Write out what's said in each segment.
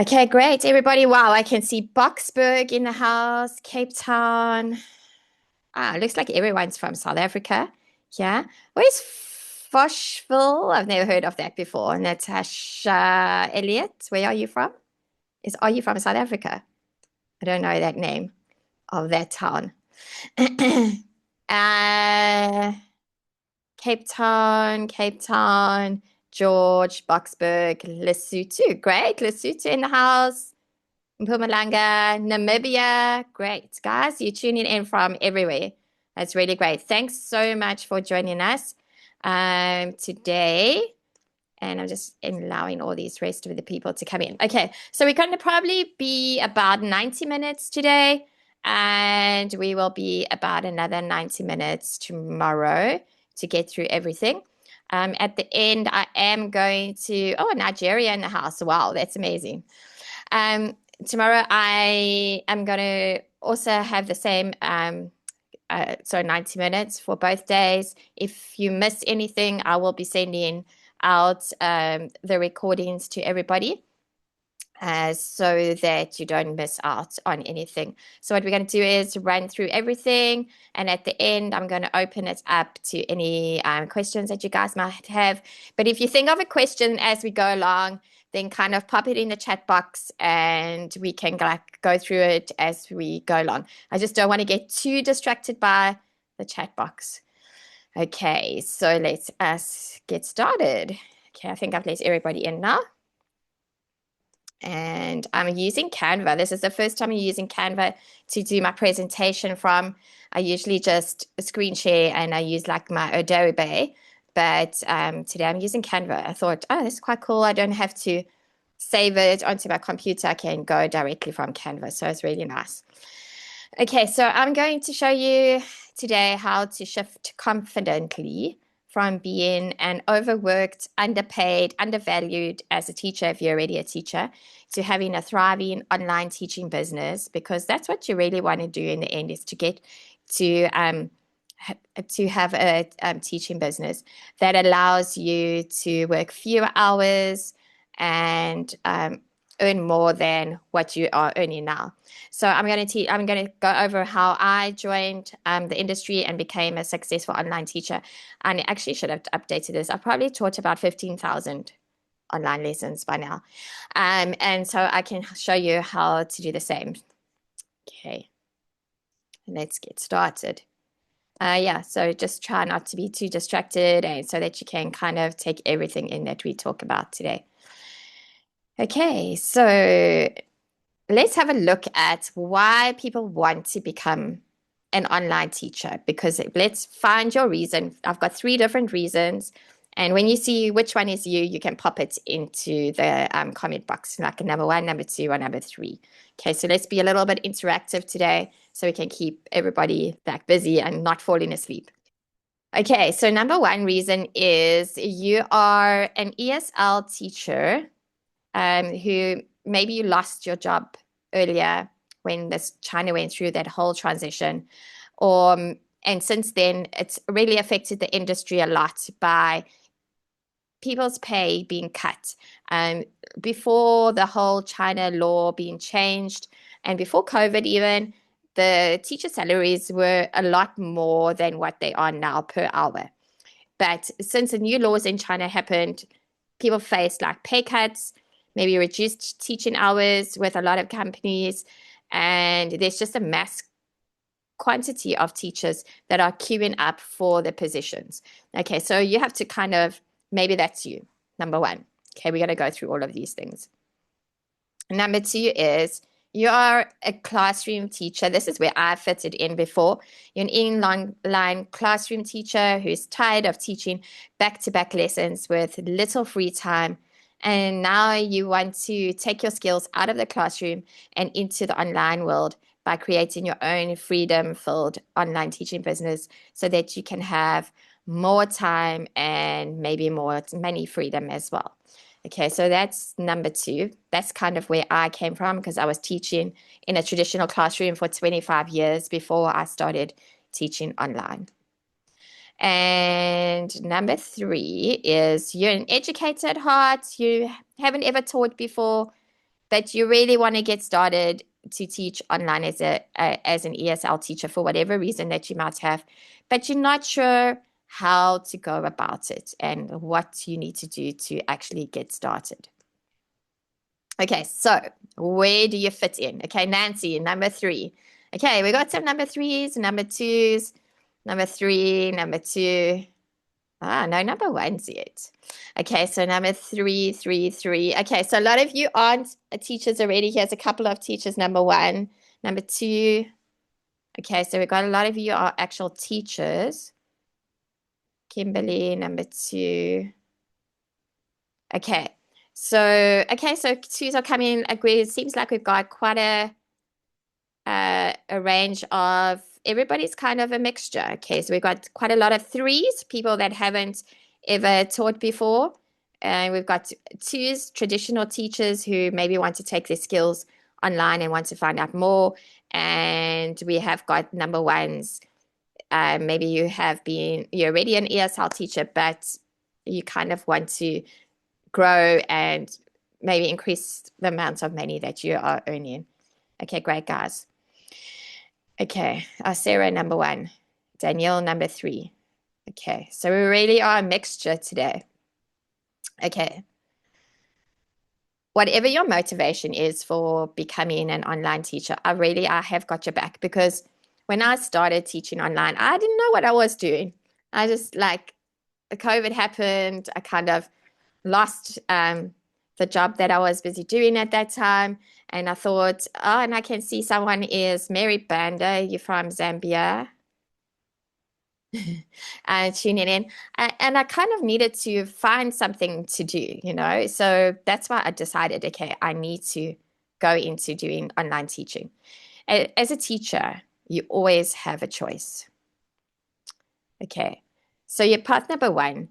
Okay, great, everybody. Wow, I can see Boksburg in the house, Cape Town. Looks like everyone's from South Africa. Yeah. Where's Foshville? I've never heard of that before. Natasha Elliott, where are you from? Are you from South Africa? I don't know that name of that town. uh, Cape Town, George, Boksburg, Lesotho. Great, Lesotho in the house. Mpumalanga, Namibia. Great. Guys, you're tuning in from everywhere. That's really great. Thanks so much for joining us today. And I'm just allowing all these rest of the people to come in. Okay, so we're going to probably be about 90 minutes today, and we will be about another 90 minutes tomorrow to get through everything. At the end, I am going to, Nigeria in the house. Wow, that's amazing. Tomorrow I am going to also have the same, so 90 minutes for both days. If you miss anything, I will be sending out the recordings to everybody so that you don't miss out on anything. So what we're going to do is run through everything, and at the end, I'm going to open it up to any questions that you guys might have. But if you think of a question as we go along, then kind of pop it in the chat box and we can go through it as we go along. I just don't want to get too distracted by the chat box. Okay, so let's get started. Okay, I think I've let everybody in now. And I'm using Canva. This is the first time I'm using Canva to do my presentation from. I usually just screen share and I use like my Adobe, but today I'm using Canva. I thought, oh, this is quite cool. I don't have to save it onto my computer. I can go directly from Canva, so it's really nice. Okay, so I'm going to show you today how to shift confidently from being an overworked, underpaid, undervalued as a teacher, if you're already a teacher, to having a thriving online teaching business, because that's what you really want to do in the end, is to get to have a teaching business that allows you to work fewer hours and earn more than what you are earning now. So I'm going to go over how I joined the industry and became a successful online teacher. And I actually should have updated this. I've probably taught about 15,000 online lessons by now. And so I can show you how to do the same. Okay, let's get started. So just try not to be too distracted, and so that you can kind of take everything in that we talk about today. Okay, so let's have a look at why people want to become an online teacher, because let's find your reason. I've got 3 different reasons. And when you see which one is you, you can pop it into the comment box, like number 1, number 2, or number 3. Okay, so let's be a little bit interactive today so we can keep everybody back busy and not falling asleep. Okay, so number 1 reason is you are an ESL teacher who maybe you lost your job earlier when China went through that whole transition, and since then it's really affected the industry a lot by people's pay being cut. Before the whole China law being changed, and before COVID even, the teacher salaries were a lot more than what they are now per hour. But since the new laws in China happened, people faced like pay cuts, maybe reduced teaching hours with a lot of companies, and there's just a mass quantity of teachers that are queuing up for the positions. Okay, so you have to kind of, maybe that's you, number 1. Okay, we're going to go through all of these things. Number 2 is you are a classroom teacher. This is where I fitted in before. You're an inline classroom teacher who's tired of teaching back-to-back lessons with little free time. And now you want to take your skills out of the classroom and into the online world by creating your own freedom-filled online teaching business so that you can have more time and maybe more money freedom as well. Okay, so that's number 2. That's kind of where I came from, because I was teaching in a traditional classroom for 25 years before I started teaching online. And number 3 is you're an educator at heart. You haven't ever taught before. but you really want to get started to teach online as an ESL teacher for whatever reason that you might have, but you're not sure how to go about it and what you need to do to actually get started. Okay, so where do you fit in? Okay, Nancy, number 3. Okay, we got some number 3s, number 2s, number 3, number 2. No, number 1's yet. Okay, so number 3, 3, 3. Okay, so a lot of you aren't teachers already. Here's a couple of teachers, number 1, number 2. Okay, so we've got a lot of you are actual teachers. Kimberly, number 2. Okay, so 2s are coming. It seems like we've got quite a range of, everybody's kind of a mixture. Okay, so we've got quite a lot of 3s, people that haven't ever taught before. And we've got 2s, traditional teachers who maybe want to take their skills online and want to find out more. And we have got number 1s. Maybe you're already an ESL teacher, but you kind of want to grow and maybe increase the amount of money that you are earning. Okay, great, guys. Okay, Sarah, number 1. Danielle, number 3. Okay, so we really are a mixture today. Okay. Whatever your motivation is for becoming an online teacher, I have got your back, because when I started teaching online, I didn't know what I was doing. I just COVID happened. I kind of lost the job that I was busy doing at that time. And I thought, and I can see someone is Mary Banda. You're from Zambia. Tuning in. And I kind of needed to find something to do. So that's why I decided, okay, I need to go into doing online teaching. As a teacher, you always have a choice. Okay. So your path number 1,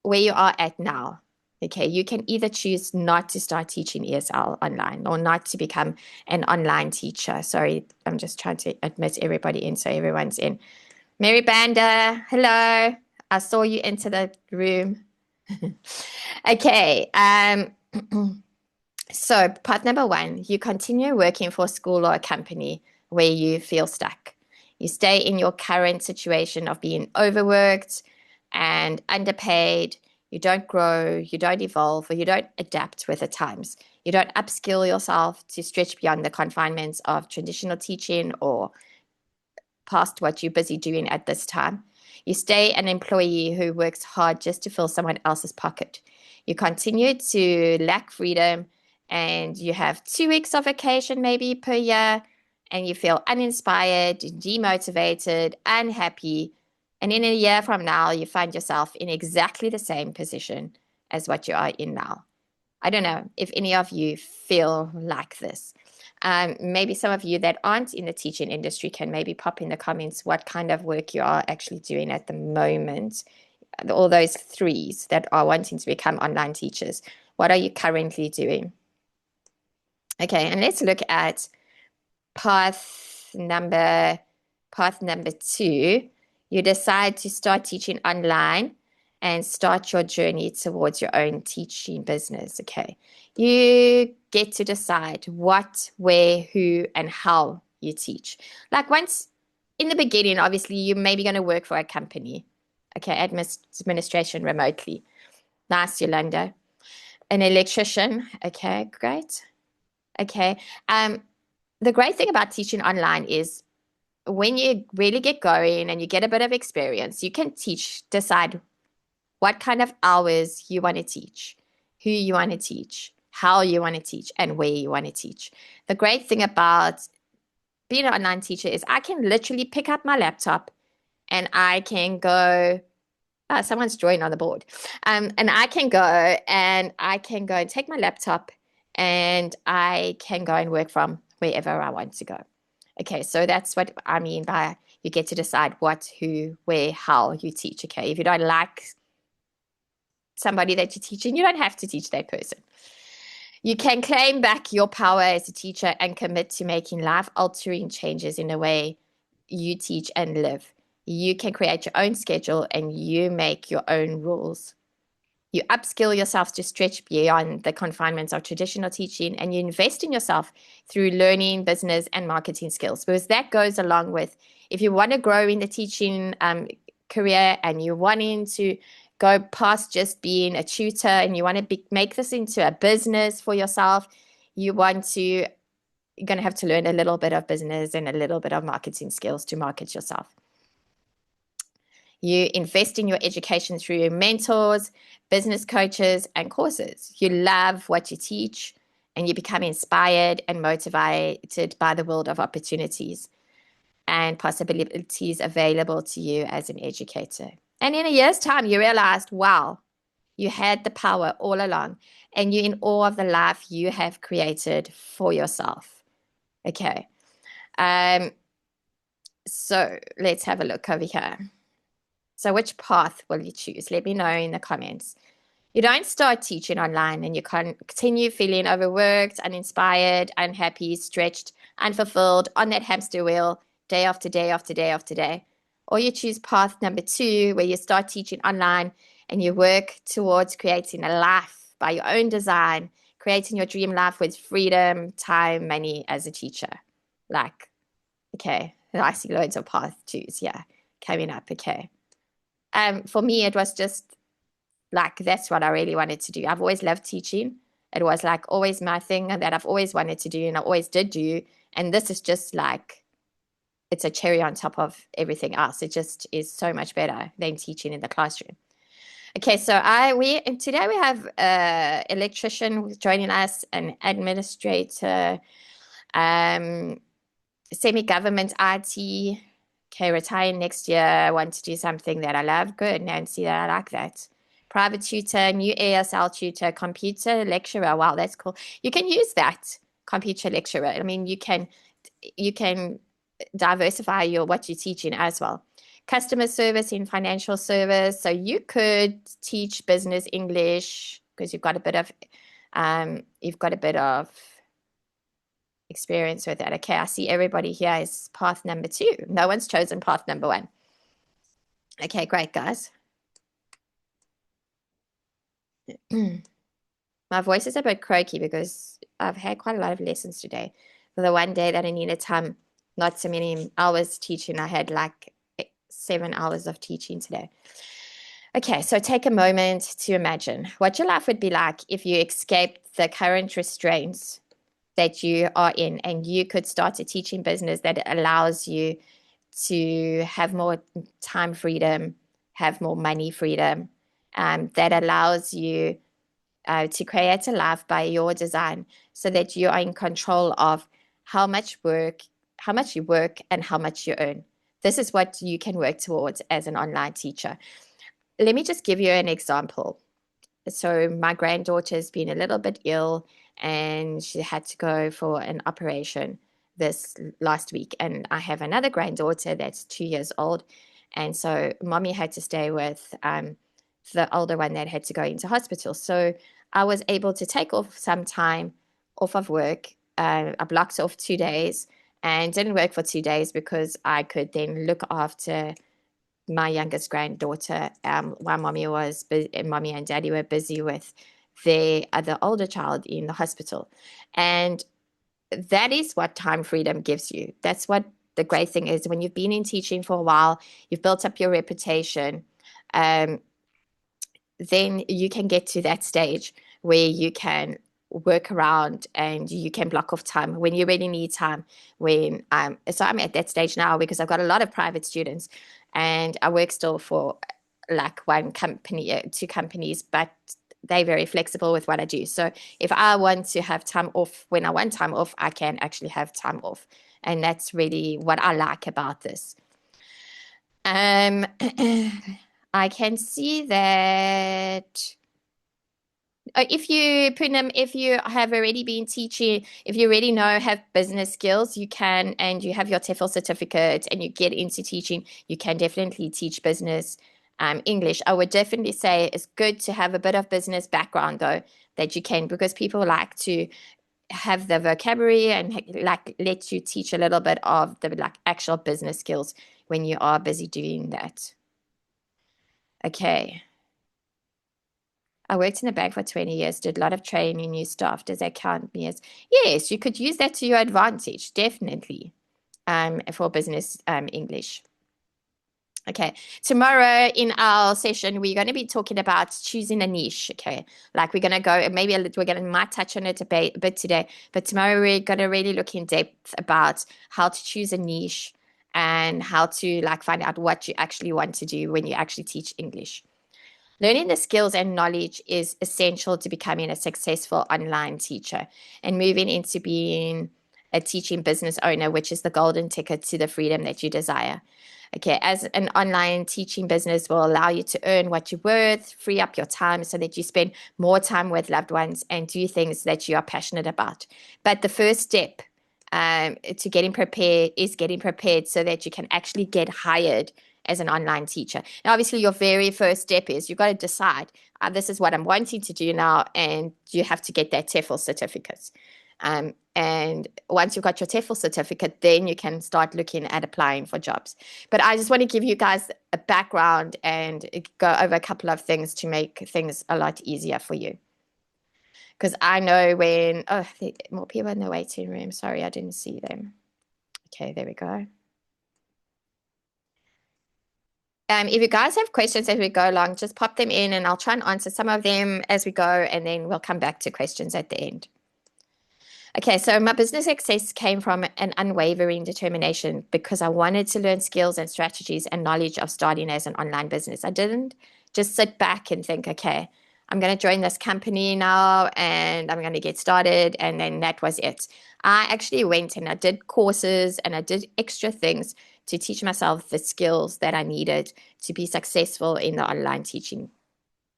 where you are at now. Okay, you can either choose not to start teaching ESL online or not to become an online teacher. Sorry, I'm just trying to admit everybody in so everyone's in. Mary Banda, hello. I saw you enter the room. Okay, so part number 1, you continue working for a school or a company where you feel stuck. You stay in your current situation of being overworked and underpaid. You don't grow, you don't evolve, or you don't adapt with the times. You don't upskill yourself to stretch beyond the confinements of traditional teaching or past what you're busy doing at this time. You stay an employee who works hard just to fill someone else's pocket. You continue to lack freedom, and you have 2 weeks of vacation maybe per year, and you feel uninspired, demotivated, unhappy. And in a year from now, you find yourself in exactly the same position as what you are in now. I don't know if any of you feel like this. Maybe some of you that aren't in the teaching industry can maybe pop in the comments what kind of work you are actually doing at the moment. All those 3s that are wanting to become online teachers. What are you currently doing? Okay, and let's look at path number 2. You decide to start teaching online and start your journey towards your own teaching business. Okay, you get to decide what, where, who, and how you teach. Once in the beginning, obviously, you're maybe going to work for a company. Okay, administration remotely. Nice, Yolanda. An electrician. Okay, great. Okay. The great thing about teaching online is when you really get going and you get a bit of experience, you can decide what kind of hours you want to teach, who you want to teach, how you want to teach, and where you want to teach. The great thing about being an online teacher is I can literally pick up my laptop and I can go, someone's joined on the board. And I can go and take my laptop and I can go and work from wherever I want to go. Okay, so that's what I mean by you get to decide what, who, where, how you teach. Okay, if you don't like somebody that you're teaching, you don't have to teach that person. You can claim back your power as a teacher and commit to making life-altering changes in the way you teach and live. You can create your own schedule and you make your own rules. You upskill yourself to stretch beyond the confinements of traditional teaching, and you invest in yourself through learning business and marketing skills, because that goes along with if you want to grow in the teaching career and you're wanting to go past just being a tutor and you want to make this into a business for yourself, you're going to have to learn a little bit of business and a little bit of marketing skills to market yourself. You invest in your education through your mentors, business coaches, and courses. You love what you teach, and you become inspired and motivated by the world of opportunities and possibilities available to you as an educator. And in a year's time, you realized, wow, you had the power all along, and you're in awe of the life you have created for yourself. Okay. So let's have a look over here. So which path will you choose? Let me know in the comments. You don't start teaching online and you continue feeling overworked, uninspired, unhappy, stretched, unfulfilled on that hamster wheel day after day after day after day. Or you choose path number 2, where you start teaching online and you work towards creating a life by your own design, creating your dream life with freedom, time, money as a teacher. Like, okay, I see loads of path 2s, yeah, coming up, okay. For me, it was just like, that's what I really wanted to do. I've always loved teaching. It was like always my thing that I've always wanted to do and I always did do. And this is just like, it's a cherry on top of everything else. It just is so much better than teaching in the classroom. Okay, so today we have an electrician joining us, an administrator, semi-government IT. Okay, retiring next year. I want to do something that I love. Good, Nancy, I like that. Private tutor, new ESL tutor, computer lecturer. Wow, that's cool. You can use that, computer lecturer. I mean, you can diversify what you're teaching as well. Customer service in financial service. So you could teach business English because you've got a bit of experience with that. Okay, I see everybody here is path number 2. No one's chosen path number 1. Okay, great, guys. My voice is a bit croaky because I've had quite a lot of lessons today. For the one day that I needed time, not so many hours teaching, I had like 7 hours of teaching today. Okay, so take a moment to imagine what your life would be like if you escaped the current restraints that you are in and you could start a teaching business that allows you to have more time freedom, have more money freedom, that allows you to create a life by your design so that you are in control of how much you work and how much you earn. This is what you can work towards as an online teacher. Let me just give you an example. So my granddaughter's been a little bit ill and she had to go for an operation this last week. And I have another granddaughter that's 2 years old. And so mommy had to stay with the older one that had to go into hospital. So I was able to take off some time off of work. I blocked off 2 days and didn't work for 2 days because I could then look after my youngest granddaughter while mommy and daddy were busy with their other older child in the hospital. And that is what time freedom gives you. That's what the great thing is. When you've been in teaching for a while, you've built up your reputation, then you can get to that stage where you can work around and you can block off time when you really need time. So I'm at that stage now because I've got a lot of private students and I work still for like 1 company, 2 companies, but they're very flexible with what I do. So if I want to have time off, when I want time off, I can actually have time off. And that's really what I like about this. I can see that if you have already been teaching, if you already have business skills, you can, and you have your TEFL certificate and you get into teaching, you can definitely teach business English. I would definitely say it's good to have a bit of business background though, that you can, because people like to have the vocabulary and like let you teach a little bit of the like actual business skills when you are busy doing that. Okay. I worked in the bank for 20 years, did a lot of training new staff. Does that count me as? Yes, you could use that to your advantage, definitely, for business English. Okay, tomorrow in our session, we're going to be talking about choosing a niche. Okay, like we're going to go, maybe we're going to might touch on it a bit today, but tomorrow we're going to really look in depth about how to choose a niche and how to like find out what you actually want to do when you actually teach English. Learning the skills and knowledge is essential to becoming a successful online teacher and moving into being a teaching business owner, which is the golden ticket to the freedom that you desire. Okay, as an online teaching business will allow you to earn what you're worth, free up your time so that you spend more time with loved ones and do things that you are passionate about. But the first step to getting prepared is getting prepared so that you can actually get hired as an online teacher. Now, obviously, your very first step is you've got to decide this is what I'm wanting to do now, and you have to get that TEFL certificate. And once you've got your TEFL certificate, then you can start looking at applying for jobs. But I just want to give you guys a background and go over a couple of things to make things a lot easier for you. Because I know when, oh, more people in the waiting room. Sorry, I didn't see them. Okay, there we go. If you guys have questions as we go along, just pop them in and I'll try and answer some of them as we go, and then we'll come back to questions at the end. Okay, so my business success came from an unwavering determination because I wanted to learn skills and strategies and knowledge of starting as an online business. I didn't just sit back and think, okay, I'm going to join this company now and I'm going to get started. And then that was it. I actually went and I did courses and I did extra things to teach myself the skills that I needed to be successful in the online teaching.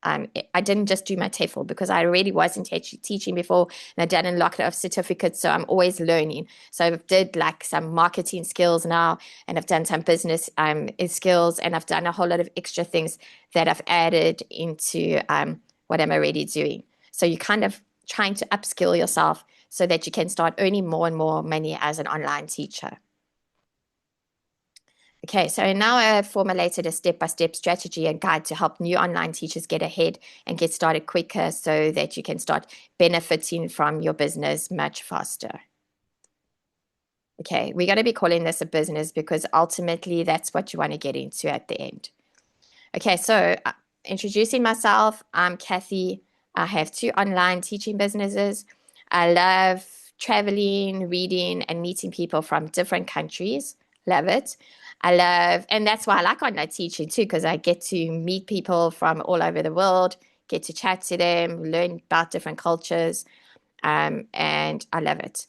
I didn't just do my TEFL because I already wasn't teaching before and I've done a lot of certificates. So I'm always learning. So I've did like some marketing skills now and I've done some business skills and I've done a whole lot of extra things that I've added into what I'm already doing. So you're kind of trying to upskill yourself so that you can start earning more and more money as an online teacher. Okay, so now I've formulated a step-by-step strategy and guide to help new online teachers get ahead and get started quicker so that you can start benefiting from your business much faster. Okay, we're going to be calling this a business because ultimately that's what you want to get into at the end. Okay, so introducing myself, I'm Kathy. I have 2 online teaching businesses. I love traveling, reading, and meeting people from different countries. Love it. And that's why I like online teaching too, because I get to meet people from all over the world, get to chat to them, learn about different cultures, and I love it.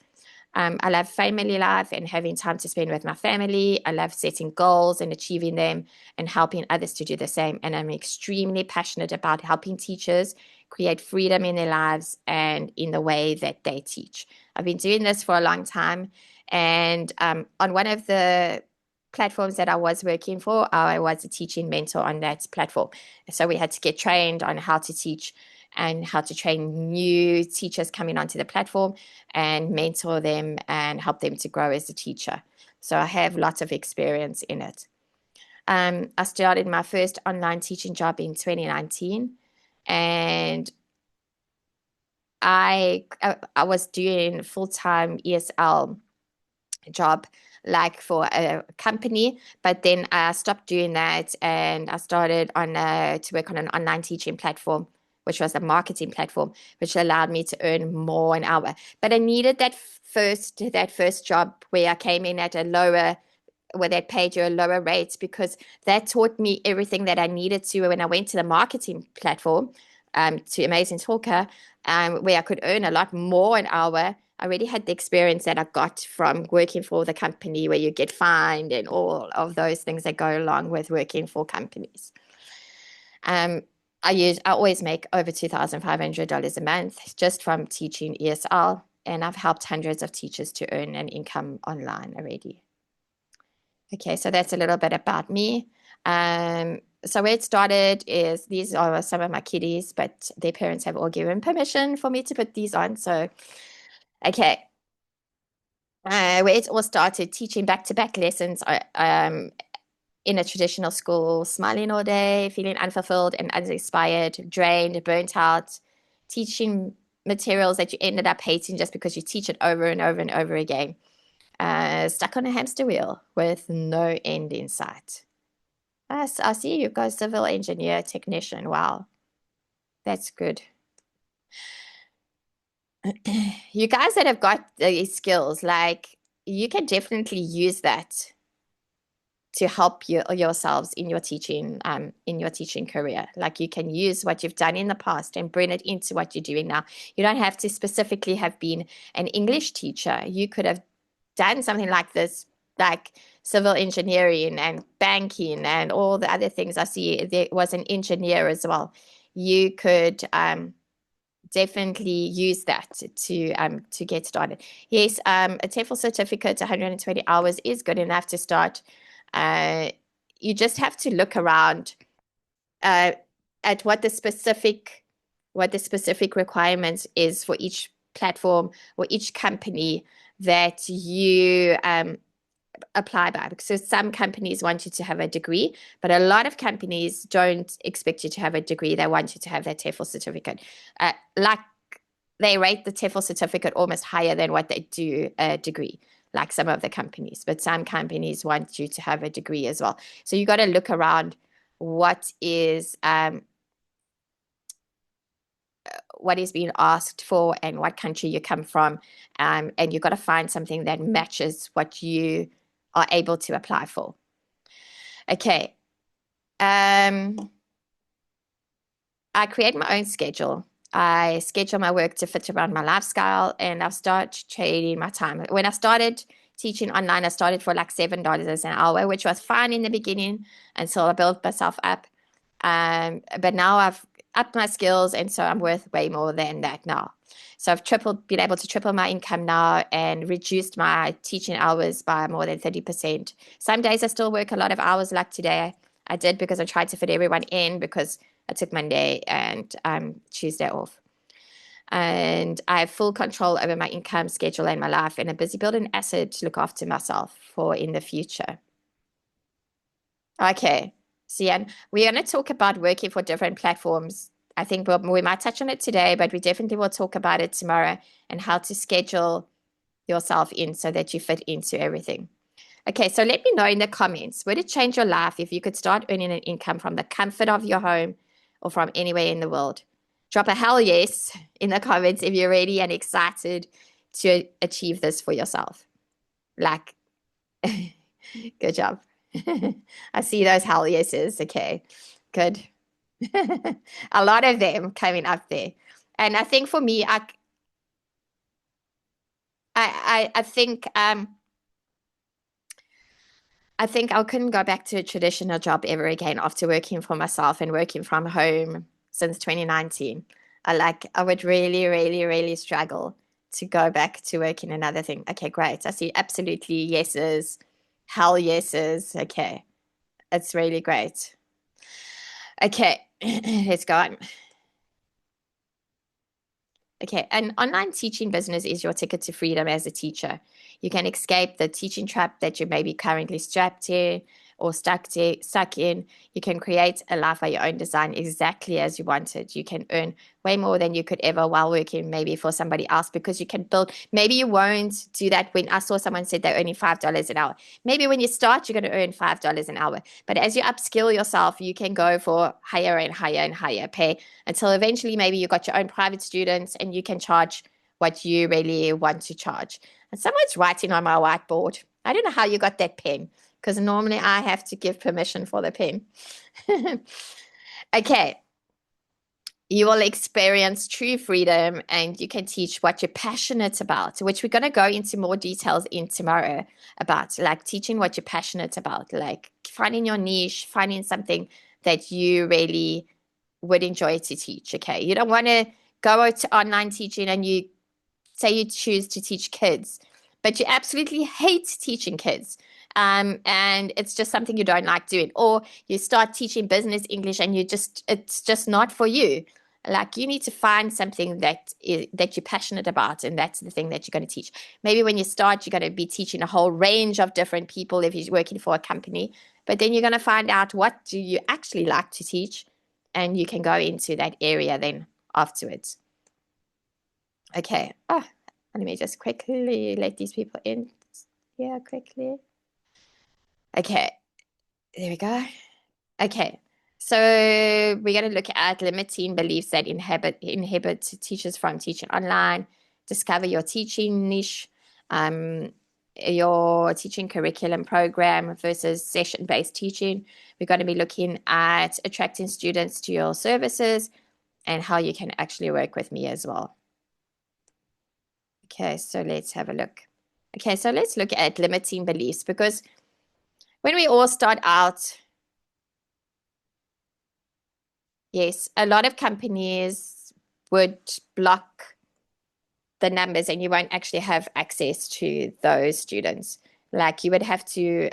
I love family life and having time to spend with my family. I love setting goals and achieving them and helping others to do the same. And I'm extremely passionate about helping teachers create freedom in their lives and in the way that they teach. I've been doing this for a long time. And on one of the platforms that I was working for, I was a teaching mentor on that platform. So we had to get trained on how to teach and how to train new teachers coming onto the platform and mentor them and help them to grow as a teacher. So I have lots of experience in it. I started my first online teaching job in 2019, and I was doing full-time ESL job like for a company, but then I stopped doing that and I started to work on an online teaching platform, which was a marketing platform, which allowed me to earn more an hour. But I needed that first job where I came in at a lower where they paid you a lower rate because that taught me everything that I needed to when I went to the marketing platform, to Amazing Talker, where I could earn a lot more an hour. I already had the experience that I got from working for the company where you get fined and all of those things that go along with working for companies. I always make over $2,500 a month just from teaching ESL, and I've helped hundreds of teachers to earn an income online already. Okay, so that's a little bit about me. So where it started is these are some of my kiddies, but their parents have all given permission for me to put these on. So, okay. Where it all started, teaching back-to-back lessons in a traditional school, smiling all day, feeling unfulfilled and uninspired, drained, burnt out, teaching materials that you ended up hating just because you teach it over and over and over again, stuck on a hamster wheel with no end in sight. I see you go civil engineer technician. Wow, that's good. You guys that have got these skills, like you can definitely use that to help yourselves in your teaching career. Like you can use what you've done in the past and bring it into what you're doing now. You don't have to specifically have been an English teacher. You could have done something like this, like civil engineering and banking and all the other things. I see there was an engineer as well. You could definitely use that to get started. Yes, a TEFL certificate, 120 hours is good enough to start. You just have to look around at what the specific requirements is for each platform or each company that you apply by. Because some companies want you to have a degree, but a lot of companies don't expect you to have a degree. They want you to have that TEFL certificate. Like they rate the TEFL certificate almost higher than what they do a degree, like some of the companies. But some companies want you to have a degree as well. So you got to look around what is being asked for and what country you come from. And you've got to find something that matches what you are able to apply for. Okay. I create my own schedule. I schedule my work to fit around my lifestyle, and I start trading my time. When I started teaching online, I started for like $7 an hour, which was fine in the beginning until I built myself up. But now I've upped my skills, and so I'm worth way more than that now. So I've been able to triple my income now and reduced my teaching hours by more than 30%. Some days I still work a lot of hours, like today I did, because I tried to fit everyone in, because I took Monday and Tuesday off. And I have full control over my income, schedule, and my life, and I'm busy building an asset to look after myself for in the future. Okay. So, yeah, we're going to talk about working for different platforms. I think we might touch on it today, but we definitely will talk about it tomorrow, and how to schedule yourself in so that you fit into everything. Okay, so let me know in the comments, would it change your life if you could start earning an income from the comfort of your home or from anywhere in the world? Drop a hell yes in the comments if you're ready and excited to achieve this for yourself. Like, good job. I see those hell yeses. Okay, good. A lot of them coming up there. And I think for me, I think I couldn't go back to a traditional job ever again after working for myself and working from home since 2019. I would really, really, really struggle to go back to working another thing. Okay, great. I see absolutely yeses, hell yeses. Okay, it's really great. Okay, let's go on. Okay, an online teaching business is your ticket to freedom as a teacher. You can escape the teaching trap that you may be currently strapped to or stuck in. You can create a life by your own design exactly as you want it. You can earn way more than you could ever while working maybe for somebody else, because you can build. Maybe you won't do that. When I saw someone said they're earning $5 an hour. Maybe when you start, you're going to earn $5 an hour. But as you upskill yourself, you can go for higher and higher and higher pay until eventually maybe you got your own private students and you can charge what you really want to charge. And someone's writing on my whiteboard. I don't know how you got that pen, because normally I have to give permission for the pen. Okay. You will experience true freedom, and you can teach what you're passionate about, which we're going to go into more details in tomorrow about, like teaching what you're passionate about, like finding your niche, finding something that you really would enjoy to teach. Okay. You don't want to go to online teaching and you say you choose to teach kids, but you absolutely hate teaching kids. And it's just something you don't like doing, or you start teaching business English and it's just not for you. Like, you need to find something that you're passionate about, and that's the thing that you're going to teach. Maybe when you start, you're going to be teaching a whole range of different people if you're working for a company. But then you're going to find out what do you actually like to teach, and you can go into that area then afterwards. Okay. Oh, let me just quickly let these people in here quickly. Okay. There we go. Okay. So we're going to look at limiting beliefs that inhibit teachers from teaching online, discover your teaching niche, your teaching curriculum program versus session-based teaching. We're going to be looking at attracting students to your services and how you can actually work with me as well. Okay, so let's have a look. Okay, so let's look at limiting beliefs, because when we all start out, yes, a lot of companies would block the numbers and you won't actually have access to those students. Like you would have to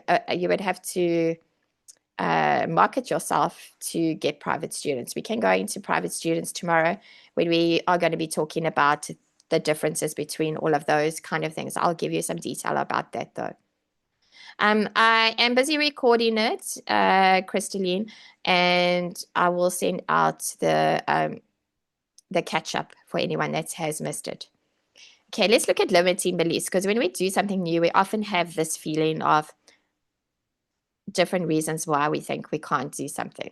market yourself to get private students. We can go into private students tomorrow when we are going to be talking about the differences between all of those kind of things. I'll give you some detail about that though. I am busy recording it, Crystalline, and I will send out the catch up for anyone that has missed it. Okay, let's look at limiting beliefs, because when we do something new, we often have this feeling of different reasons why we think we can't do something.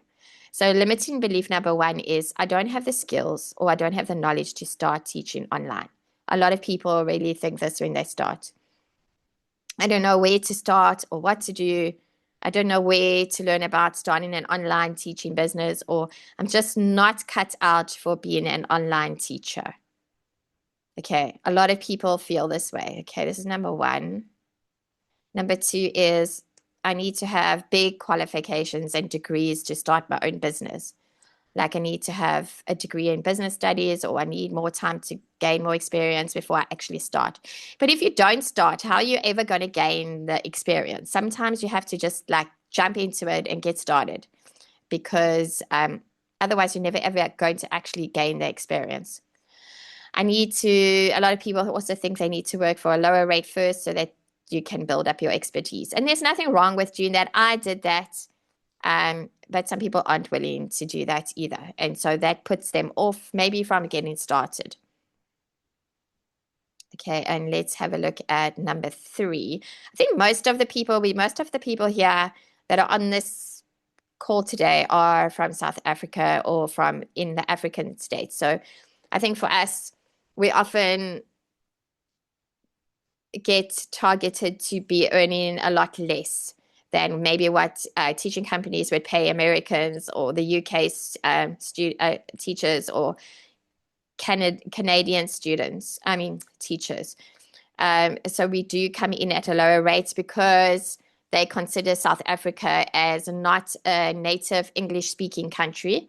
So limiting belief number one is I don't have the skills or I don't have the knowledge to start teaching online. A lot of people really think this when they start. I don't know where to start or what to do. I don't know where to learn about starting an online teaching business, or I'm just not cut out for being an online teacher. Okay, a lot of people feel this way. Okay, this is number one. Number two is I need to have big qualifications and degrees to start my own business. Like I need to have a degree in business studies, or I need more time to gain more experience before I actually start. But if you don't start, how are you ever going to gain the experience? Sometimes you have to just like jump into it and get started, because otherwise you're never ever going to actually gain the experience. A lot of people also think they need to work for a lower rate first so that you can build up your expertise. And there's nothing wrong with doing that. I did that. But some people aren't willing to do that either. And so that puts them off maybe from getting started. Okay, and let's have a look at number three. I think most of the people here that are on this call today are from South Africa or from in the African states. So I think for us, we often get targeted to be earning a lot less than maybe what teaching companies would pay Americans or the UK's teachers or Canadian teachers. So we do come in at a lower rate because they consider South Africa as not a native English-speaking country,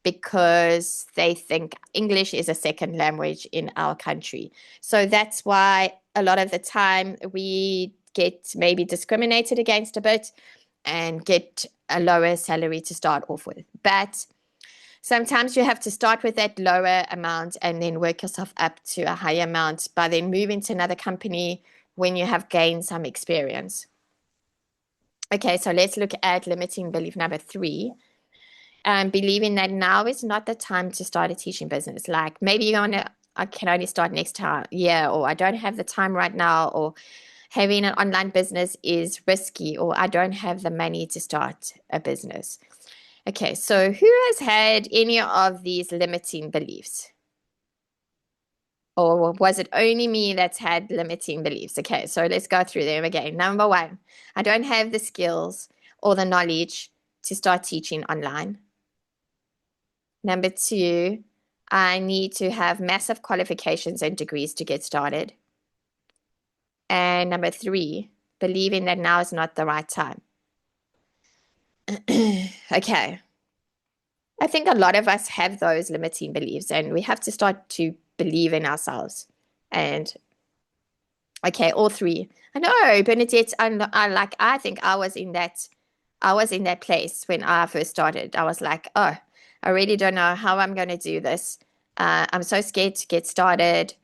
because they think English is a second language in our country. So that's why a lot of the time we get maybe discriminated against a bit and get a lower salary to start off with. But sometimes you have to start with that lower amount and then work yourself up to a higher amount by then moving to another company when you have gained some experience. Okay, so let's look at limiting belief number three. Believing that now is not the time to start a teaching business. Like maybe I can only start next year, or I don't have the time right now, or having an online business is risky, or I don't have the money to start a business. Okay, so who has had any of these limiting beliefs? Or was it only me that's had limiting beliefs? Okay, so let's go through them again. Number one, I don't have the skills or the knowledge to start teaching online. Number two, I need to have massive qualifications and degrees to get started. And number three, believing that now is not the right time. Okay. I think a lot of us have those limiting beliefs, and we have to start to believe in ourselves. And okay, all three. I know, Bernadette, I think I was in that place when I first started. I was like, oh, I really don't know how I'm going to do this. I'm so scared to get started.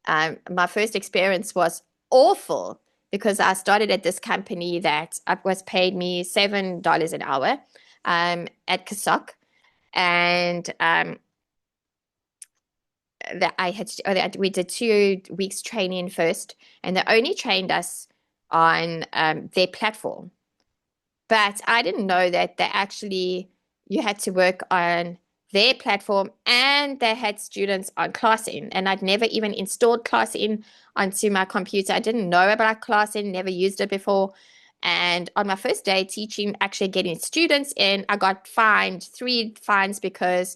My first experience was awful because I started at this company that was paid me $7 an hour at Kasok. And that I had we did 2 weeks training first, and they only trained us on their platform. But I didn't know that they actually you had to work on their platform and they had students on ClassIn. And I'd never even installed ClassIn onto my computer. I didn't know about ClassIn, never used it before. And on my first day teaching, actually getting students in, I got fined 3 fines because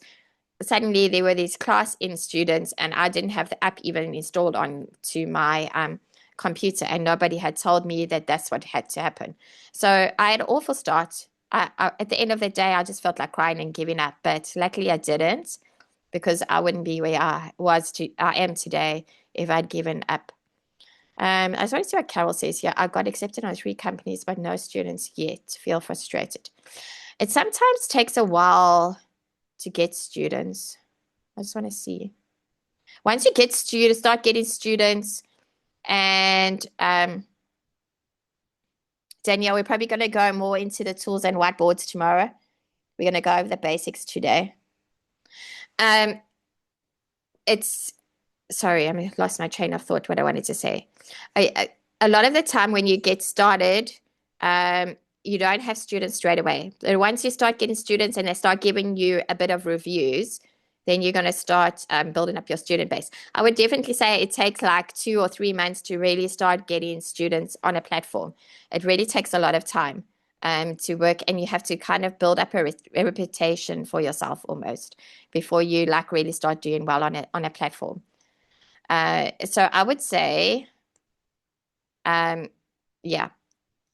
suddenly there were these ClassIn students and I didn't have the app even installed onto my computer, and nobody had told me that that's what had to happen. So I had an awful start. At the end of the day, I just felt like crying and giving up, but luckily I didn't, because I wouldn't be where I am today if I'd given up. I just want to see what Carol says here. I got accepted on 3 companies, but no students yet. Feel frustrated. It sometimes takes a while to get students. I just want to see. Once you get students, start getting students, and Danielle, we're probably going to go more into the tools and whiteboards tomorrow. We're going to go over the basics today. Sorry, I lost my train of thought, what I wanted to say. A lot of the time when you get started, you don't have students straight away. And once you start getting students and they start giving you a bit of reviews, then you're going to start building up your student base. I would definitely say it takes like 2 or 3 months to really start getting students on a platform. It really takes a lot of time to work, and you have to kind of build up a reputation for yourself almost before you like really start doing well on a platform. So I would say, yeah,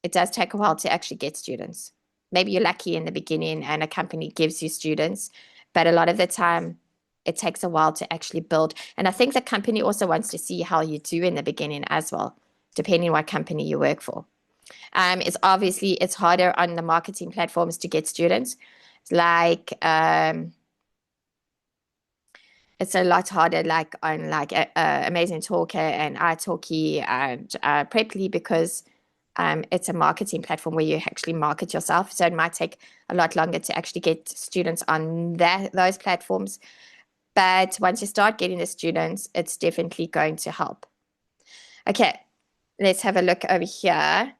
it does take a while to actually get students. Maybe you're lucky in the beginning and a company gives you students, but a lot of the time it takes a while to actually build. And I think the company also wants to see how you do in the beginning as well, depending what company you work for. It's harder on the marketing platforms to get students. Like it's a lot harder like on like Amazing Talker and italki and Preply, because it's a marketing platform where you actually market yourself. So it might take a lot longer to actually get students on those platforms. But once you start getting the students, it's definitely going to help. Okay, let's have a look over here.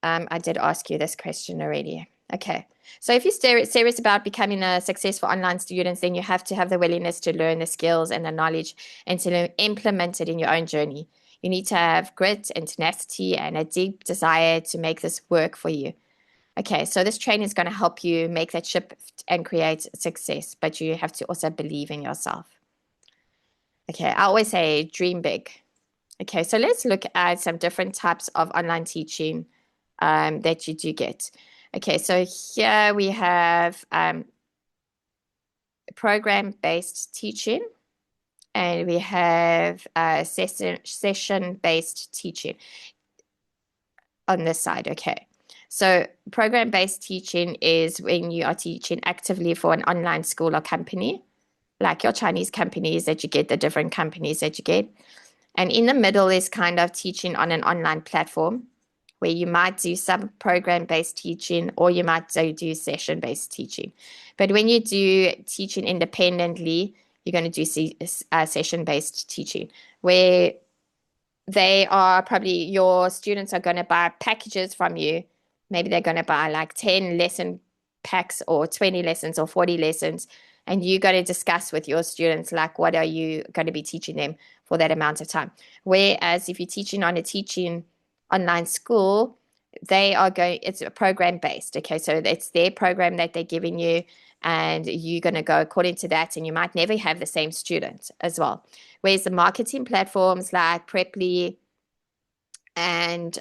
I did ask you this question already. Okay, so if you're serious about becoming a successful online student, then you have to have the willingness to learn the skills and the knowledge and to implement it in your own journey. You need to have grit and tenacity and a deep desire to make this work for you. Okay, so this training is going to help you make that shift and create success, but you have to also believe in yourself. Okay, I always say dream big. Okay, so let's look at some different types of online teaching that you do get. Okay, so here we have program-based teaching, and we have session-based teaching on this side. Okay, so program-based teaching is when you are teaching actively for an online school or company, like your Chinese companies that you get, the different companies that you get. And in the middle is kind of teaching on an online platform, where you might do some program-based teaching or you might do session-based teaching. But when you do teaching independently, you're going to do session-based teaching, where they are probably your students are going to buy packages from you. Maybe they're going to buy like 10 lesson packs or 20 lessons or 40 lessons. And you got to discuss with your students, like, what are you going to be teaching them for that amount of time? Whereas if you're teaching on a teaching online school, it's a program based. Okay, so it's their program that they're giving you, and you're going to go according to that, and you might never have the same student as well. Whereas the marketing platforms like Preply and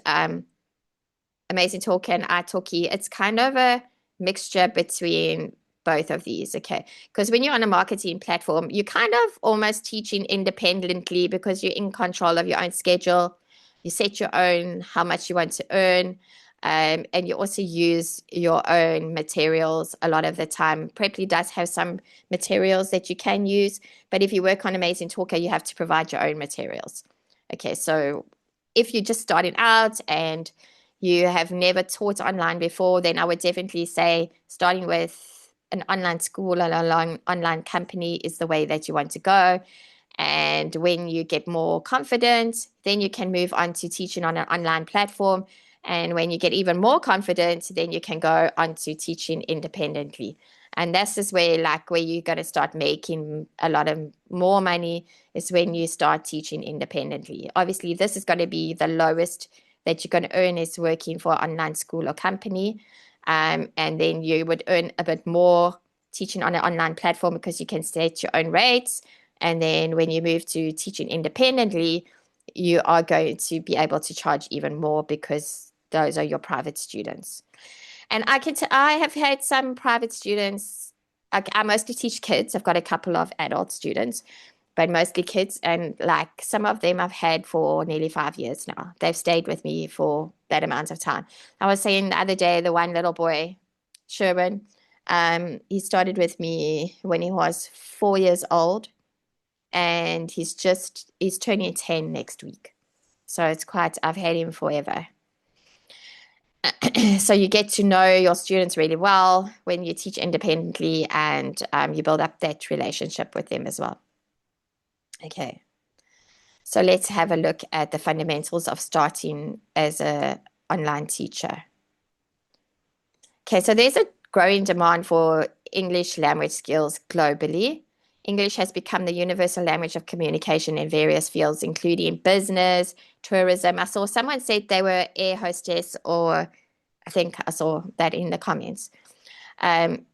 Amazing Talk and italki, it's kind of a mixture between both of these, okay? Because when you're on a marketing platform, you're kind of almost teaching independently because you're in control of your own schedule. You set your own how much you want to earn, and you also use your own materials a lot of the time. Preply does have some materials that you can use, but if you work on Amazing Talker, you have to provide your own materials. Okay, so if you're just starting out and you have never taught online before, then I would definitely say starting with an online school or an online company is the way that you want to go. And when you get more confident, then you can move on to teaching on an online platform. And when you get even more confident, then you can go on to teaching independently. And this is where, like, where you're going to start making a lot of more money is when you start teaching independently. Obviously, this is going to be the lowest that you're going to earn is working for an online school or company. And then you would earn a bit more teaching on an online platform because you can set your own rates. And then when you move to teaching independently, you are going to be able to charge even more because those are your private students. And I have had some private students. I mostly teach kids. I've got a couple of adult students, but mostly kids. And like some of them I've had for nearly 5 years now. They've stayed with me for that amount of time. I was saying the other day, the one little boy, Sherman, he started with me when he was 4 years old, and he's turning 10 next week. So I've had him forever. So you get to know your students really well when you teach independently, and you build up that relationship with them as well. Okay. So let's have a look at the fundamentals of starting as an online teacher. Okay, so there's a growing demand for English language skills globally. English has become the universal language of communication in various fields, including business, tourism. I saw someone said they were air hostess, or I think I saw that in the comments, and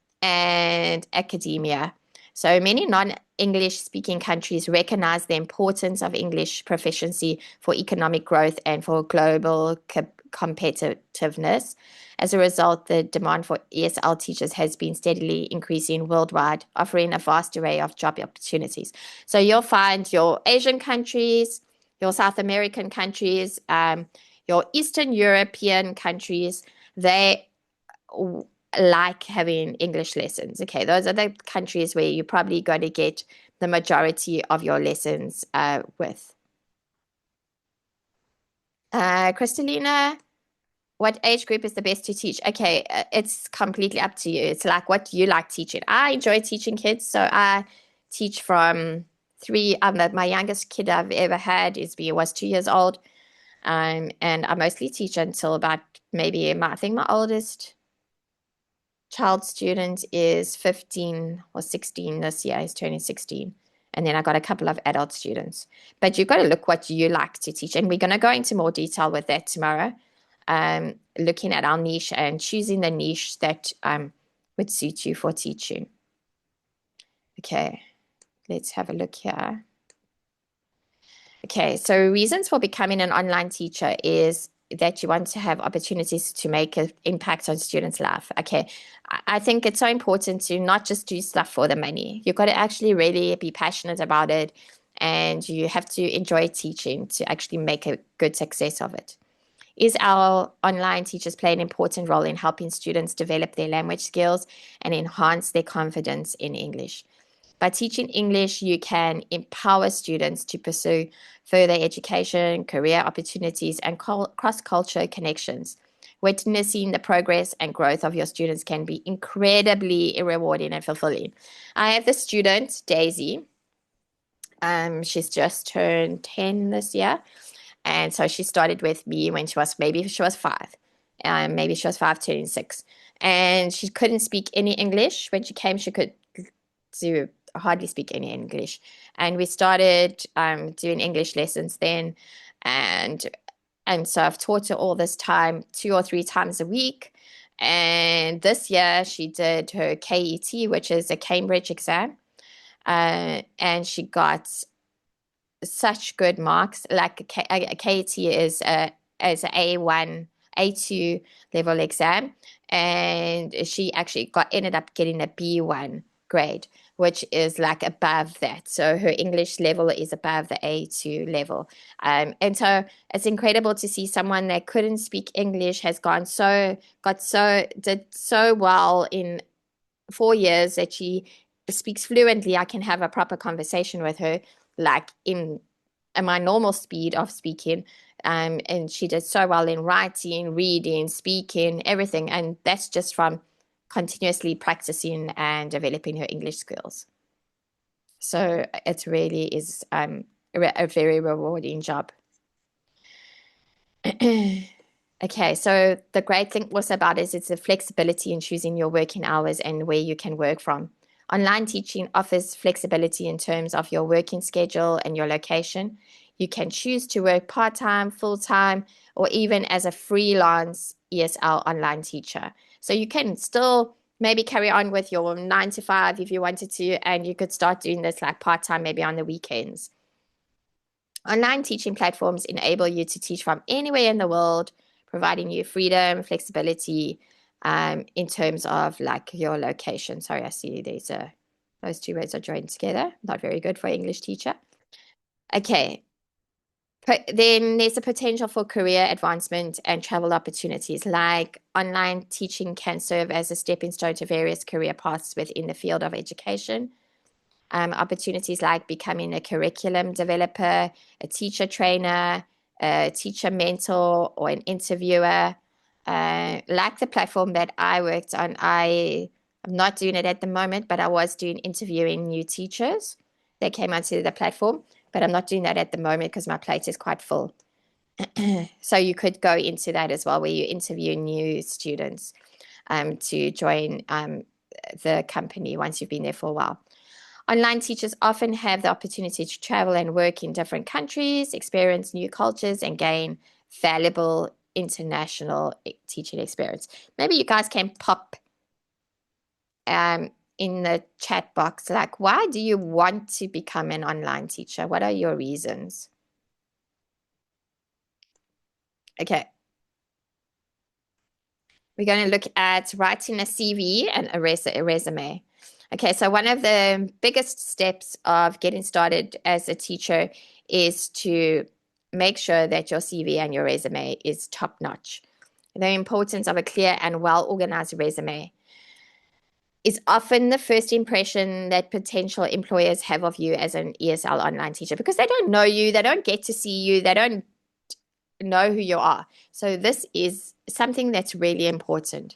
academia. So many non-English speaking countries recognize the importance of English proficiency for economic growth and for global competitiveness. As a result, the demand for ESL teachers has been steadily increasing worldwide, offering a vast array of job opportunities. So you'll find your Asian countries, your South American countries, your Eastern European countries, they like having English lessons. Okay, those are the countries where you're probably going to get the majority of your lessons with. Kristalina, what age group is the best to teach? Okay, it's completely up to you. It's like what you like teaching. I enjoy teaching kids, so I teach from three. My youngest kid I've ever had was 2 years old, and I mostly teach until about maybe I think my oldest child student is 15 or 16 this year. He's turning 16. And then I got a couple of adult students. But you've got to look what you like to teach. And we're going to go into more detail with that tomorrow, looking at our niche and choosing the niche that would suit you for teaching. Okay, let's have a look here. Okay, so reasons for becoming an online teacher is that you want to have opportunities to make an impact on students' life. Okay, I think it's so important to not just do stuff for the money. You've got to actually really be passionate about it, and you have to enjoy teaching to actually make a good success of it. Is our online teachers play an important role in helping students develop their language skills and enhance their confidence in English? By teaching English, you can empower students to pursue further education, career opportunities, and cross-cultural connections. Witnessing the progress and growth of your students can be incredibly rewarding and fulfilling. I have this student, Daisy. She's just turned 10 this year. And so she started with me when maybe she was 5. Maybe she was 5, turning 6. And she couldn't speak any English. When she came, she could hardly speak any English. And we started doing English lessons then. And so I've taught her all this time, 2 or 3 times a week. And this year she did her KET, which is a Cambridge exam. And she got such good marks. Like a KET is an A1, A2 level exam. And she actually ended up getting a B1 grade, which is like above that. So her English level is above the A2 level. And so it's incredible to see someone that couldn't speak English has did so well in 4 years that she speaks fluently. I can have a proper conversation with her, like in my normal speed of speaking. And she did so well in writing, reading, speaking, everything. And that's just from continuously practicing and developing her English skills. So it really is a very rewarding job. Okay, so the great thing also about it is it's the flexibility in choosing your working hours and where you can work from. Online teaching offers flexibility in terms of your working schedule and your location. You can choose to work part-time, full-time, or even as a freelance ESL online teacher. So you can still maybe carry on with your 9 to 5 if you wanted to, and you could start doing this like part-time, maybe on the weekends. Online teaching platforms enable you to teach from anywhere in the world, providing you freedom, flexibility, in terms of like your location. Sorry, I see those two words are joined together. Not very good for an English teacher. Okay. Then there's a potential for career advancement and travel opportunities. Like online teaching can serve as a stepping stone to various career paths within the field of education. Opportunities like becoming a curriculum developer, a teacher trainer, a teacher mentor, or an interviewer. Like the platform that I worked on, I'm not doing it at the moment, but I was doing interviewing new teachers that came onto the platform, but I'm not doing that at the moment because my plate is quite full. So you could go into that as well, where you interview new students to join the company once you've been there for a while. Online teachers often have the opportunity to travel and work in different countries, experience new cultures, and gain valuable international teaching experience. Maybe you guys can pop in the chat box, like, why do you want to become an online teacher? What are your reasons? Okay. We're going to look at writing a CV and a resume. Okay, so one of the biggest steps of getting started as a teacher is to make sure that your CV and your resume is top notch. The importance of a clear and well-organized resume is often the first impression that potential employers have of you as an ESL online teacher, because they don't know you, they don't get to see you, they don't know who you are. So this is something that's really important.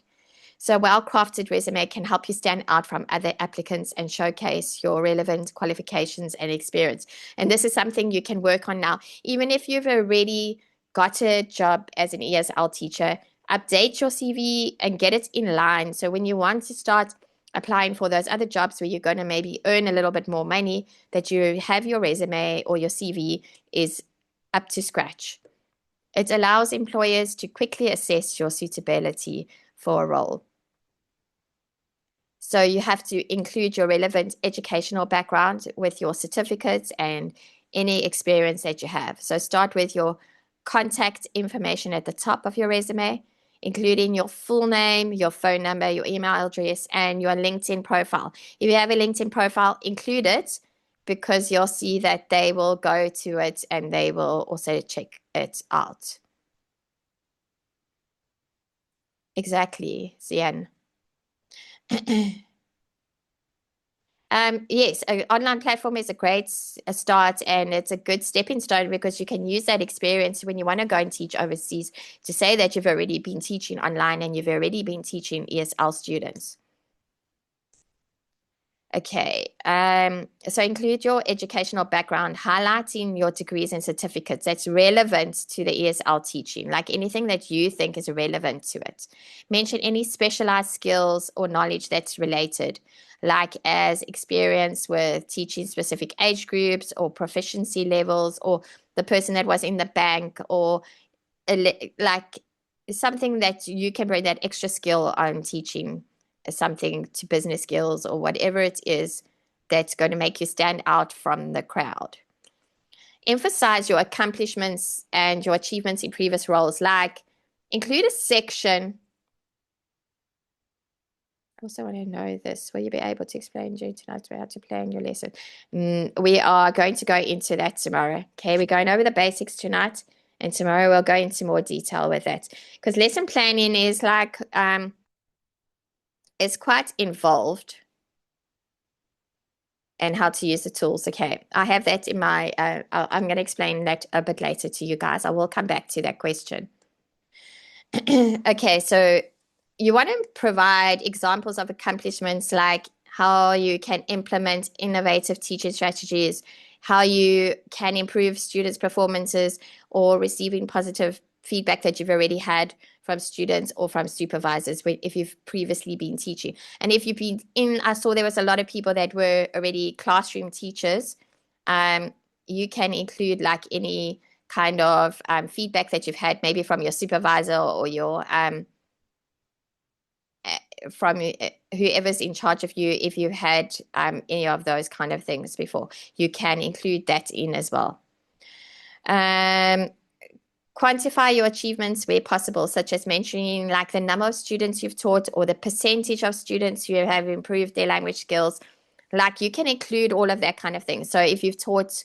So a well-crafted resume can help you stand out from other applicants and showcase your relevant qualifications and experience. And this is something you can work on now. Even if you've already got a job as an ESL teacher, update your CV and get it in line. So when you want to start applying for those other jobs where you're going to maybe earn a little bit more money, that you have your resume or your CV is up to scratch. It allows employers to quickly assess your suitability for a role. So you have to include your relevant educational background with your certificates and any experience that you have. So start with your contact information at the top of your resume, including your full name, your phone number, your email address, and your LinkedIn profile. If you have a LinkedIn profile, include it, because you'll see that they will go to it and they will also check it out. Exactly, Zian. Yes, an online platform is a great start, and it's a good stepping stone because you can use that experience when you want to go and teach overseas to say that you've already been teaching online and you've already been teaching ESL students. Okay, so include your educational background, highlighting your degrees and certificates that's relevant to the ESL teaching, like anything that you think is relevant to it. Mention any specialized skills or knowledge that's related, like as experience with teaching specific age groups or proficiency levels, or the person that was in the bank, or like something that you can bring that extra skill on teaching something to business skills or whatever it is that's going to make you stand out from the crowd. Emphasize your accomplishments and your achievements in previous roles, like include a section. I also want to know this. Will you be able to explain during tonight how to plan your lesson? We are going to go into that tomorrow. Okay, we're going over the basics tonight, and tomorrow we'll go into more detail with that, because lesson planning is like it's quite involved. and how to use the tools. Okay, I have that in my, I'm going to explain that a bit later to you guys. I will come back to that question. Okay, so you want to provide examples of accomplishments, like how you can implement innovative teaching strategies, how you can improve students' performances, or receiving positive feedback that you've already had from students or from supervisors if you've previously been teaching. And if you've been in, I saw there was a lot of people that were already classroom teachers. You can include like any kind of feedback that you've had, maybe from your supervisor or your from whoever's in charge of you. If you've had any of those kind of things before, you can include that in as well. Quantify your achievements where possible, such as mentioning like the number of students you've taught or the percentage of students who have improved their language skills. Like you can include all of that kind of thing. So if you've taught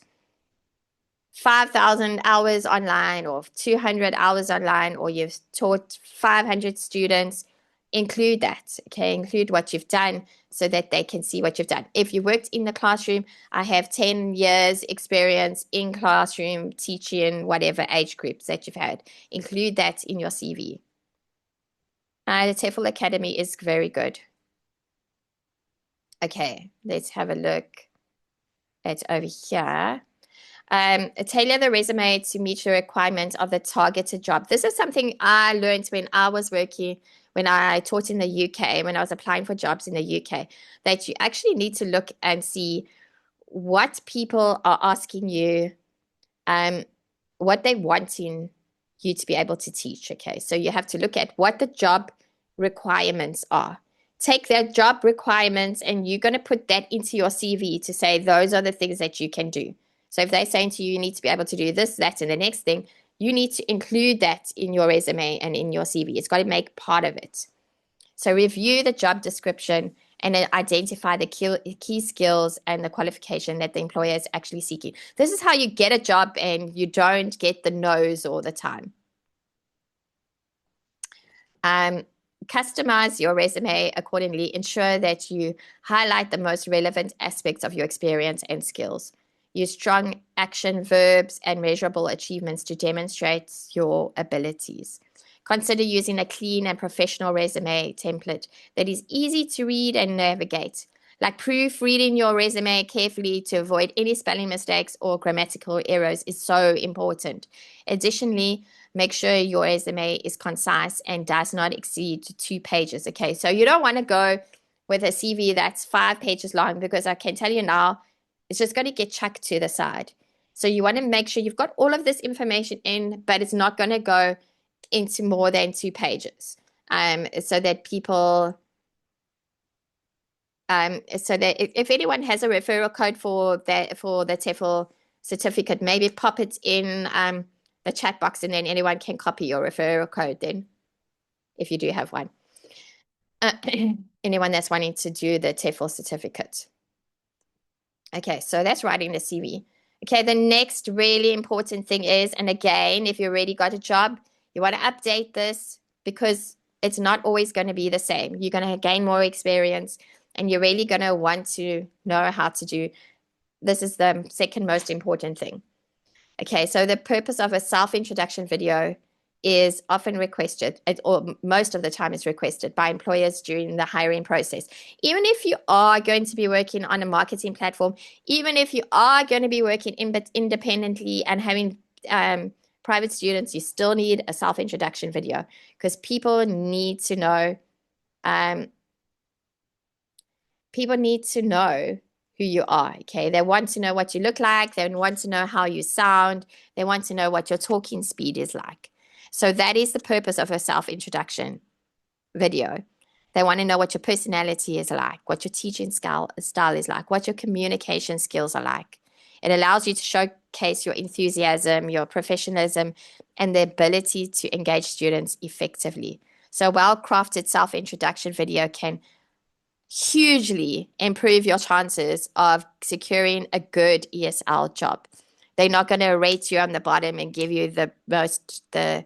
5,000 hours online or 200 hours online, or you've taught 500 students, include that, okay? Include what you've done so that they can see what you've done. If you worked in the classroom, I have 10 years experience in classroom teaching whatever age groups that you've had. Include that in your CV. The TEFL Academy is very good. Okay, let's have a look at over here. Tailor the resume to meet the requirements of the targeted job. This is something I learned when I was working, when I taught in the UK, when I was applying for jobs in the UK, that you actually need to look and see what people are asking you, what they wanting you to be able to teach. Okay, so you have to look at what the job requirements are. Take their job requirements and you're going to put that into your CV to say those are the things that you can do. So if they're saying to you, you need to be able to do this, that, and the next thing, you need to include that in your resume and in your CV. It's got to make part of it. So review the job description and then identify the key skills and the qualification that the employer is actually seeking. This is how you get a job and you don't get the no's all the time. Customize your resume accordingly. Ensure that you highlight the most relevant aspects of your experience and skills. Use strong action verbs and measurable achievements to demonstrate your abilities. Consider using a clean and professional resume template that is easy to read and navigate. Like proofreading your resume carefully to avoid any spelling mistakes or grammatical errors is so important. Additionally, make sure your resume is concise and does not exceed 2 pages. Okay, so you don't want to go with a CV that's 5 pages long, because I can tell you now, it's just going to get chucked to the side. So you want to make sure you've got all of this information in, but it's not going to go into more than 2 pages. So that people, so that if anyone has a referral code for the TEFL certificate, maybe pop it in the chat box, and then anyone can copy your referral code then, if you do have one. Anyone that's wanting to do the TEFL certificate. Okay, so that's writing the CV. Okay, the next really important thing is, and again, if you already got a job, you want to update this, because it's not always going to be the same. You're going to gain more experience, and you're really going to want to know how to do. This is the second most important thing. Okay, so the purpose of a self-introduction video is often requested, or most of the time is requested by employers during the hiring process. Even if you are going to be working on a marketing platform, even if you are going to be working independently and having private students, you still need a self-introduction video, because people need to know who you are. Okay, they want to know what you look like, they want to know how you sound, they want to know what your talking speed is like. So that is the purpose of a self-introduction video. They want to know what your personality is like, what your teaching style is like, what your communication skills are like. It allows you to showcase your enthusiasm, your professionalism, and the ability to engage students effectively. So a well-crafted self-introduction video can hugely improve your chances of securing a good ESL job. They're not going to rate you on the bottom and give you the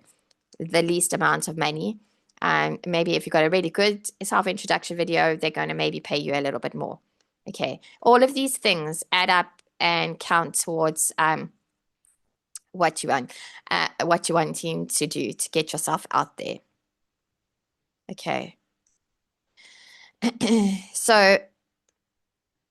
least amount of money. Maybe if you've got a really good self-introduction video, they're going to maybe pay you a little bit more. Okay, all of these things add up and count towards what you want, what you're wanting to do to get yourself out there. Okay. So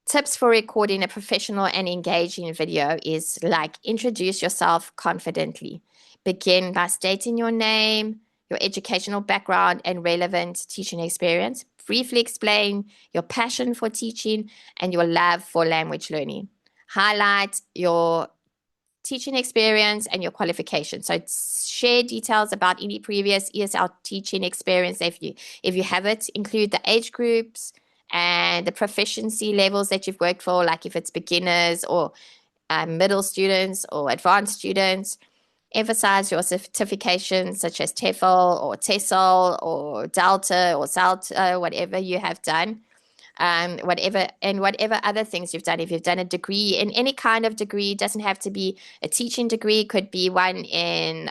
tips for recording a professional and engaging video is like introduce yourself confidently. Begin by stating your name, your educational background, and relevant teaching experience. Briefly explain your passion for teaching and your love for language learning. Highlight your teaching experience and your qualifications. So share details about any previous ESL teaching experience if you have it. Include the age groups and the proficiency levels that you've worked for, like if it's beginners or middle students or advanced students. Emphasize your certifications such as TEFL or TESOL or Delta or SALT, whatever you have done. Whatever other things you've done. If you've done a degree in any kind of degree, it doesn't have to be a teaching degree, could be one in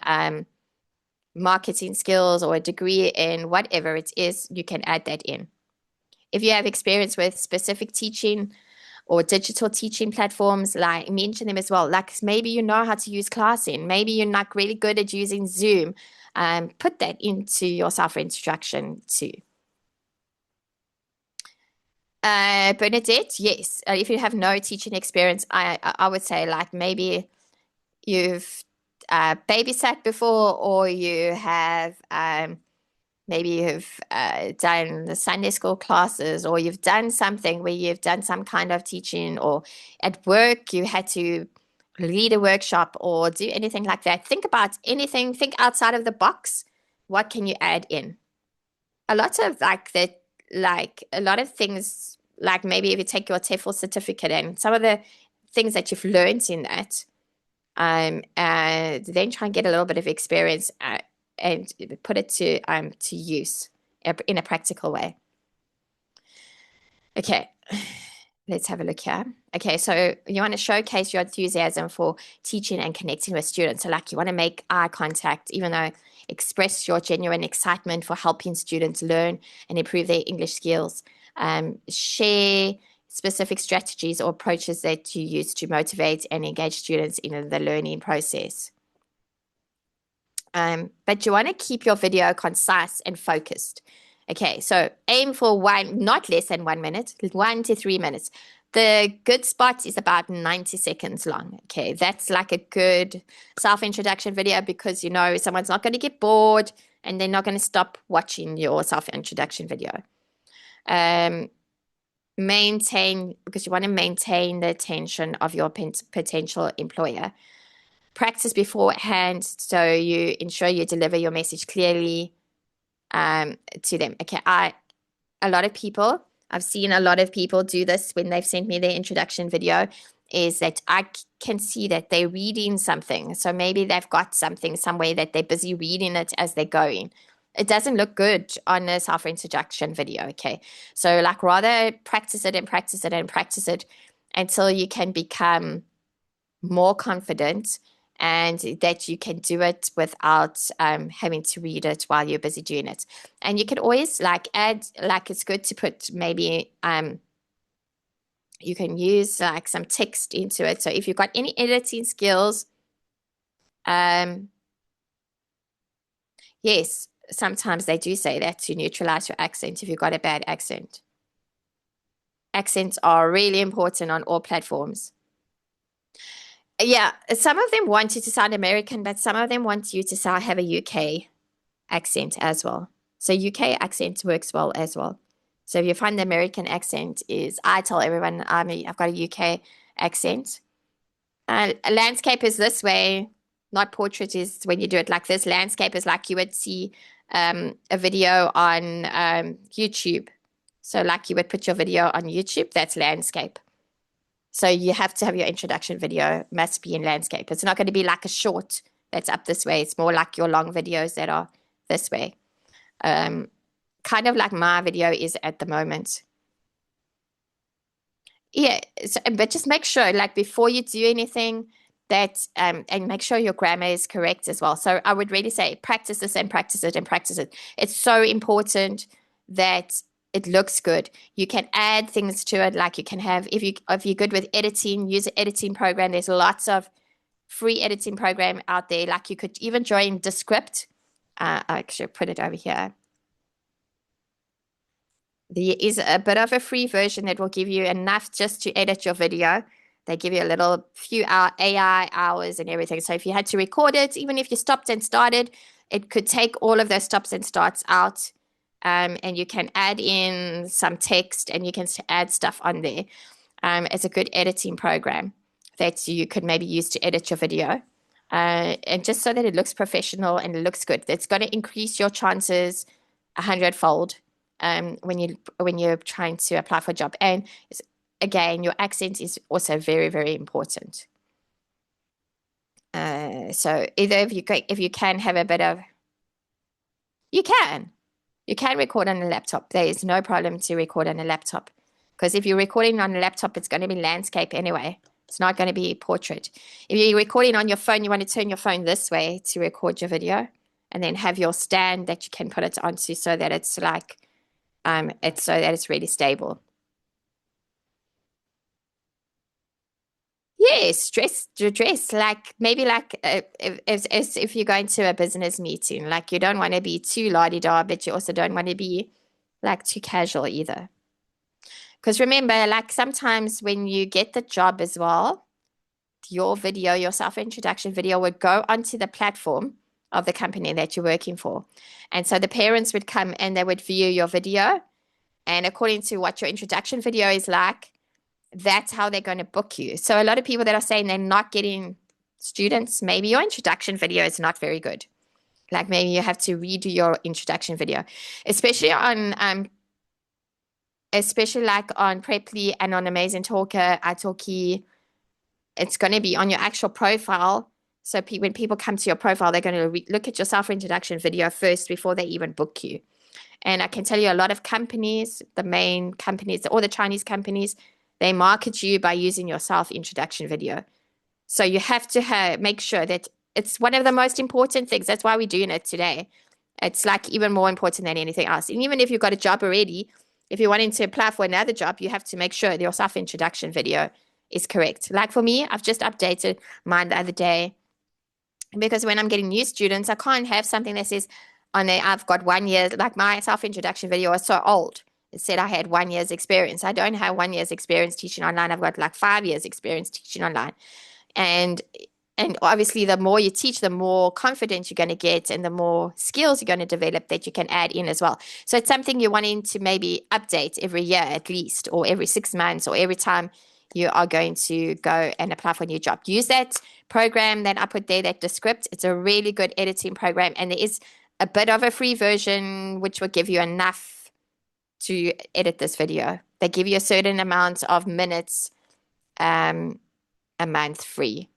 marketing skills or a degree in whatever it is, you can add that in. If you have experience with specific teaching or digital teaching platforms, like mention them as well. Like maybe you know how to use Classroom, maybe you're not really good at using Zoom. Put that into your self-instruction too. Bernadette, yes. If you have no teaching experience, I would say like maybe you've babysat before, or you have maybe you've done the Sunday school classes, or you've done something where you've done some kind of teaching, or at work you had to lead a workshop or do anything like that. Think about anything. Think outside of the box. What can you add in? A lot of like a lot of things, like maybe if you take your TEFL certificate and some of the things that you've learned in that, and then try and get a little bit of experience and put it to use in a practical way. Okay, let's have a look here. Okay, so you want to showcase your enthusiasm for teaching and connecting with students. So like you want to make eye contact, even though express your genuine excitement for helping students learn and improve their English skills. Share specific strategies or approaches that you use to motivate and engage students in the learning process. But you want to keep your video concise and focused. Okay, so aim for not less than 1 minute, 1 to 3 minutes. The good spot is about 90 seconds long. Okay, that's like a good self-introduction video because you know someone's not going to get bored and they're not going to stop watching your self-introduction video. Because you want to maintain the attention of your potential employer. Practice beforehand so you ensure you deliver your message clearly to them. Okay, I've seen a lot of people do this when they've sent me their introduction video, is that I can see that they're reading something. So maybe they've got something somewhere that they're busy reading it as they're going. It doesn't look good on a self-introduction video, okay? So like rather practice it and practice it and practice it until you can become more confident and that you can do it without having to read it while you're busy doing it. And you can always like add, like it's good to put maybe you can use like some text into it. So if you've got any editing skills, yes, sometimes they do say that to neutralize your accent if you've got a bad accent. Accents are really important on all platforms. Yeah, some of them want you to sound American, but some of them want you to have a UK accent as well. So UK accent works well as well. So if you find the American accent I tell everyone I've got a UK accent. Landscape is this way, not portrait is when you do it like this. Landscape is like you would see a video on YouTube. So like you would put your video on YouTube, that's landscape. So you have to have your introduction video must be in landscape. It's not going to be like a short that's up this way. It's more like your long videos that are this way. Kind of like my video is at the moment. Yeah, but just make sure, like before you do anything, that and make sure your grammar is correct as well. So I would really say practice this and practice it and practice it. It's so important that it looks good. You can add things to it, like you can have, if you're good with editing, use an editing program. There's lots of free editing program out there. Like you could even join Descript. I actually put it over here. There is a bit of a free version that will give you enough just to edit your video. They give you a little few AI hours and everything. So if you had to record it, even if you stopped and started, it could take all of those stops and starts out. And you can add in some text and you can add stuff on there. It's a good editing program that you could maybe use to edit your video. And just so that it looks professional and it looks good. It's going to increase your chances 100-fold when you're trying to apply for a job. And again, your accent is also very, very important. So either if you can have a bit of, you can record on a laptop. There is no problem to record on a laptop, because if you're recording on a laptop, it's going to be landscape anyway. It's not going to be portrait. If you're recording on your phone, you want to turn your phone this way to record your video, and then have your stand that you can put it onto so that it's like, it's really stable. Yes, dress like maybe like if you're going to a business meeting, like you don't want to be too la-di-da, but you also don't want to be like too casual either. Because remember, like sometimes when you get the job as well, your video, your self-introduction video would go onto the platform of the company that you're working for. And so the parents would come and they would view your video. And according to what your introduction video is like, that's how they're going to book you. So a lot of people that are saying they're not getting students, maybe your introduction video is not very good. Like maybe you have to redo your introduction video, especially like on Preply and on Amazing Talker, italki. It's going to be on your actual profile. So when people come to your profile, they're going to look at your self-introduction video first before they even book you. And I can tell you a lot of companies, the main companies, all the Chinese companies, they market you by using your self-introduction video. So you have to make sure that it's one of the most important things. That's why we're doing it today. It's like even more important than anything else. And even if you've got a job already, if you're wanting to apply for another job, you have to make sure your self-introduction video is correct. Like for me, I've just updated mine the other day, because when I'm getting new students, I can't have something that says on there, I've got 1 year, like my self-introduction video was so old. It said I had 1 year's experience. I don't have 1 year's experience teaching online. I've got like 5 years experience teaching online. And obviously the more you teach, the more confident you're going to get and the more skills you're going to develop that you can add in as well. So it's something you're wanting to maybe update every year at least, or every 6 months, or every time you are going to go and apply for a new job. Use that program that I put there, that Descript. It's a really good editing program, and there is a bit of a free version which will give you enough to edit this video. They give you a certain amount of minutes a month free.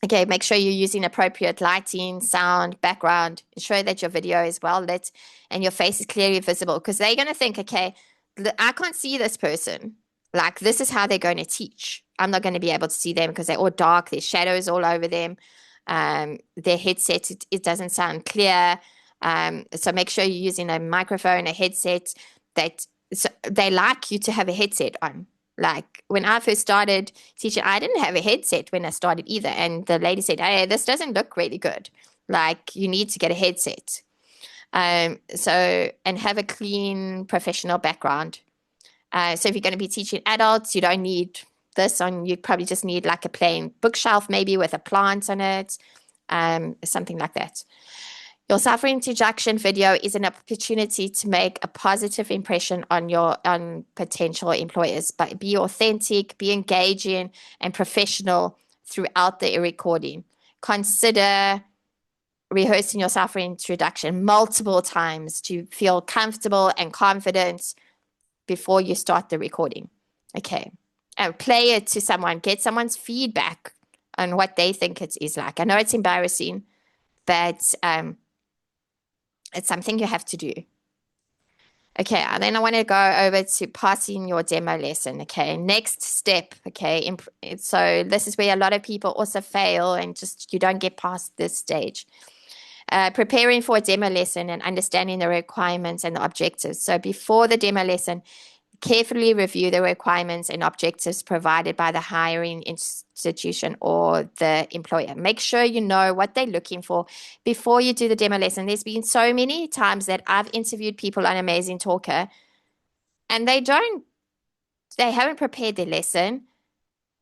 Okay, make sure you're using appropriate lighting, sound, background. Ensure that your video is well lit and your face is clearly visible, because they're going to think, okay, I can't see this person. Like, this is how they're going to teach. I'm not going to be able to see them because they're all dark. There's shadows all over them. Their headset, it doesn't sound clear. So make sure you're using a microphone, a headset so they like you to have a headset on. Like when I first started teaching, I didn't have a headset when I started either. And the lady said, hey, this doesn't look really good. Like you need to get a headset. And have a clean professional background. So if you're going to be teaching adults, you don't need this on. You probably just need like a plain bookshelf, maybe with a plant on it, something like that. Your self-introduction video is an opportunity to make a positive impression on potential employers. But be authentic, be engaging, and professional throughout the recording. Consider rehearsing your self-introduction multiple times to feel comfortable and confident before you start the recording. Okay. And play it to someone. Get someone's feedback on what they think it is like. I know it's embarrassing, but it's something you have to do. Okay, and then I want to go over to passing your demo lesson. Okay, next step. Okay, so this is where a lot of people also fail and just you don't get past this stage. Preparing for a demo lesson and understanding the requirements and the objectives. So before the demo lesson, carefully review the requirements and objectives provided by the hiring institution or the employer. Make sure you know what they're looking for before you do the demo lesson. There's been so many times that I've interviewed people on Amazing Talker and they haven't prepared their lesson.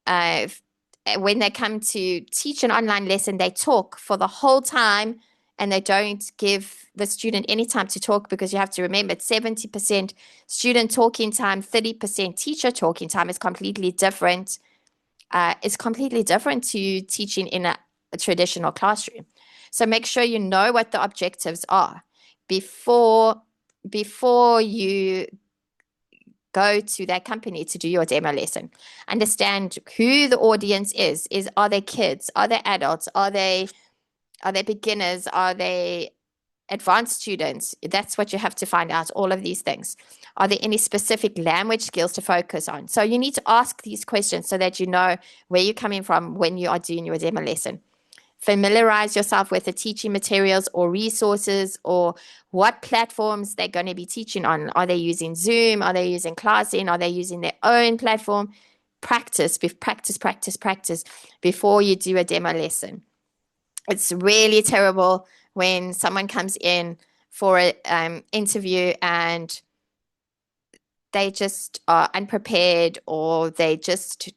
When they come to teach an online lesson, they talk for the whole time and they don't give the student any time to talk, because you have to remember it's 70% student talking time, 30% teacher talking time. Is completely different. It's completely different to teaching in a traditional classroom. So make sure you know what the objectives are before you go to that company to do your demo lesson. Understand who the audience is. Are they kids? Are they adults? Are they beginners? Are they advanced students? That's what you have to find out, all of these things. Are there any specific language skills to focus on? So you need to ask these questions so that you know where you're coming from when you are doing your demo lesson. Familiarize yourself with the teaching materials or resources, or what platforms they're going to be teaching on. Are they using Zoom? Are they using Classroom? Are they using their own platform? Practice before you do a demo lesson. It's really terrible when someone comes in for an interview and they just are unprepared, or they just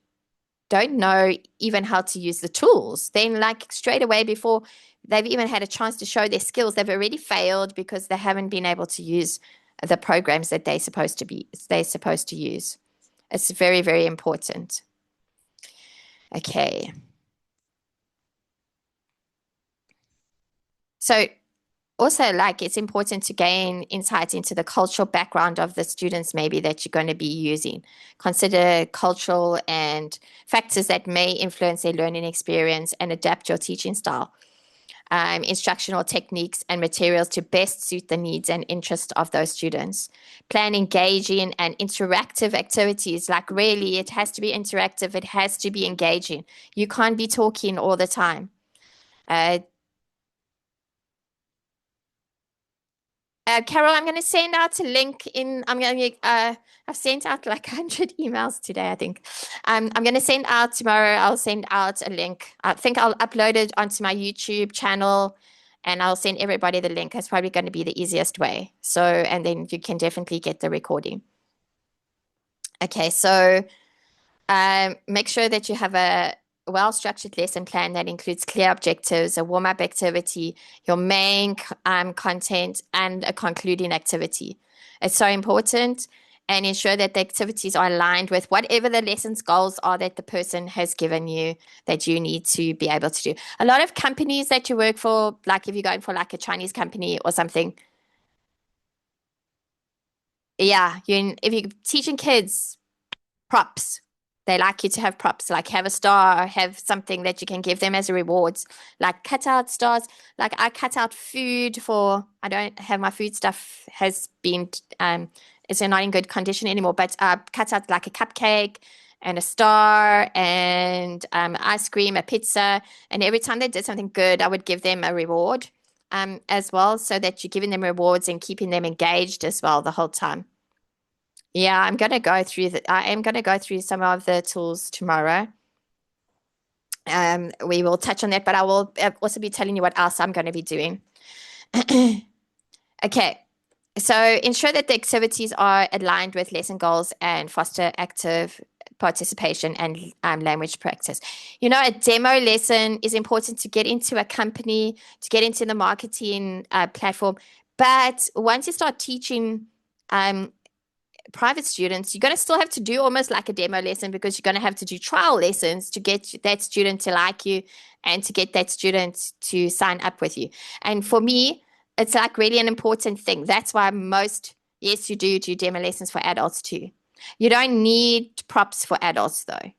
don't know even how to use the tools. Then like straight away, before they've even had a chance to show their skills, they've already failed because they haven't been able to use the programs that they're supposed to use. It's very, very important. Okay. So also, like, it's important to gain insight into the cultural background of the students maybe that you're going to be using. Consider cultural and factors that may influence their learning experience, and adapt your teaching style, instructional techniques and materials to best suit the needs and interests of those students. Plan engaging and interactive activities. Like, really, it has to be interactive. It has to be engaging. You can't be talking all the time. Carol, I'm going to send out a link in. I've sent out like 100 emails today, I think. I'm going to send out tomorrow. I'll send out a link. I think I'll upload it onto my YouTube channel, and I'll send everybody the link. That's probably going to be the easiest way. So, and then you can definitely get the recording. Okay, so make sure that you have a well-structured lesson plan that includes clear objectives, a warm-up activity, your main content, and a concluding activity. It's so important. And ensure that the activities are aligned with whatever the lesson's goals are that the person has given you, that you need to be able to do. A lot of companies that you work for, like if you're going for like a Chinese company or something, yeah, if you're teaching kids props, they like you to have props, like have a star, have something that you can give them as a rewards, like cut out stars. Like I cut out food I don't have my food stuff has been, it's not in good condition anymore, but cut out like a cupcake and a star and ice cream, a pizza. And every time they did something good, I would give them a reward as well, so that you're giving them rewards and keeping them engaged as well the whole time. Yeah, I am going to go through some of the tools tomorrow. We will touch on that, but I will also be telling you what else I'm going to be doing. Okay. So ensure that the activities are aligned with lesson goals and foster active participation and language practice. A demo lesson is important to get into a company, to get into the marketing platform. But once you start teaching private students, you're going to still have to do almost like a demo lesson, because you're going to have to do trial lessons to get that student to like you and to get that student to sign up with you. And for me, it's like really an important thing. That's why yes, you do demo lessons for adults too. You don't need props for adults though.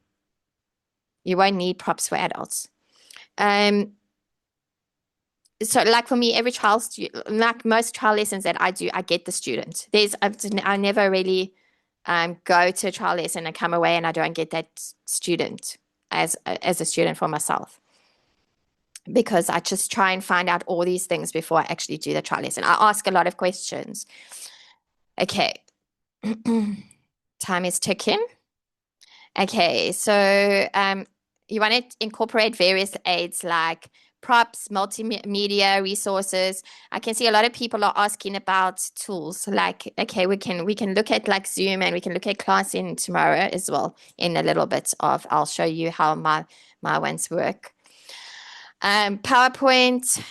You won't need props for adults. So like for me, like most trial lessons that I do, I get the student. I never really go to a trial lesson and come away and I don't get that student as a student for myself. because I just try and find out all these things before I actually do the trial lesson. I ask a lot of questions. Okay. Time is ticking. Okay, so you want to incorporate various aids like props, multimedia resources. I can see a lot of people are asking about tools. Like, okay, we can look at like Zoom, and we can look at class in tomorrow as well in a little bit of. I'll show you how my ones work. PowerPoint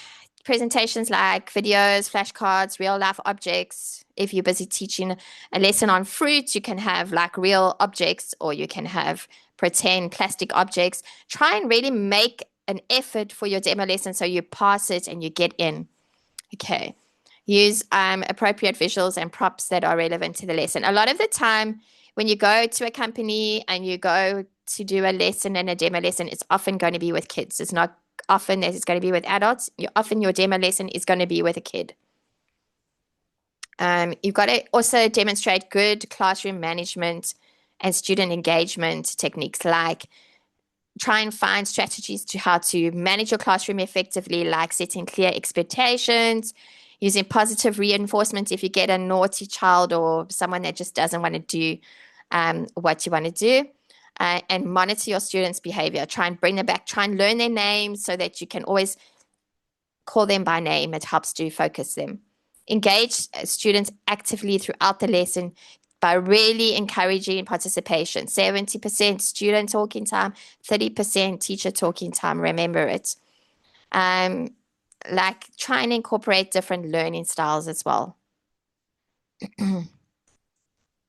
presentations like videos, flashcards, real life objects. If you're busy teaching a lesson on fruit, you can have like real objects, or you can have pretend plastic objects. Try and really make an effort for your demo lesson so you pass it and you get in. Okay. Use appropriate visuals and props that are relevant to the lesson. A lot of the time, when you go to a company and you go to do a lesson and a demo lesson, it's often going to be with kids. It's not often that it's going to be with adults. Often your demo lesson is going to be with a kid. You've got to also demonstrate good classroom management and student engagement techniques, like try and find strategies to how to manage your classroom effectively, like setting clear expectations, using positive reinforcement if you get a naughty child or someone that just doesn't want to do what you want to do. And monitor your students' behavior. Try and bring them back. Try and learn their names so that you can always call them by name. It helps to focus them. Engage students actively throughout the lesson by really encouraging participation. 70% student talking time, 30% teacher talking time. Remember it. Like try and incorporate different learning styles as well.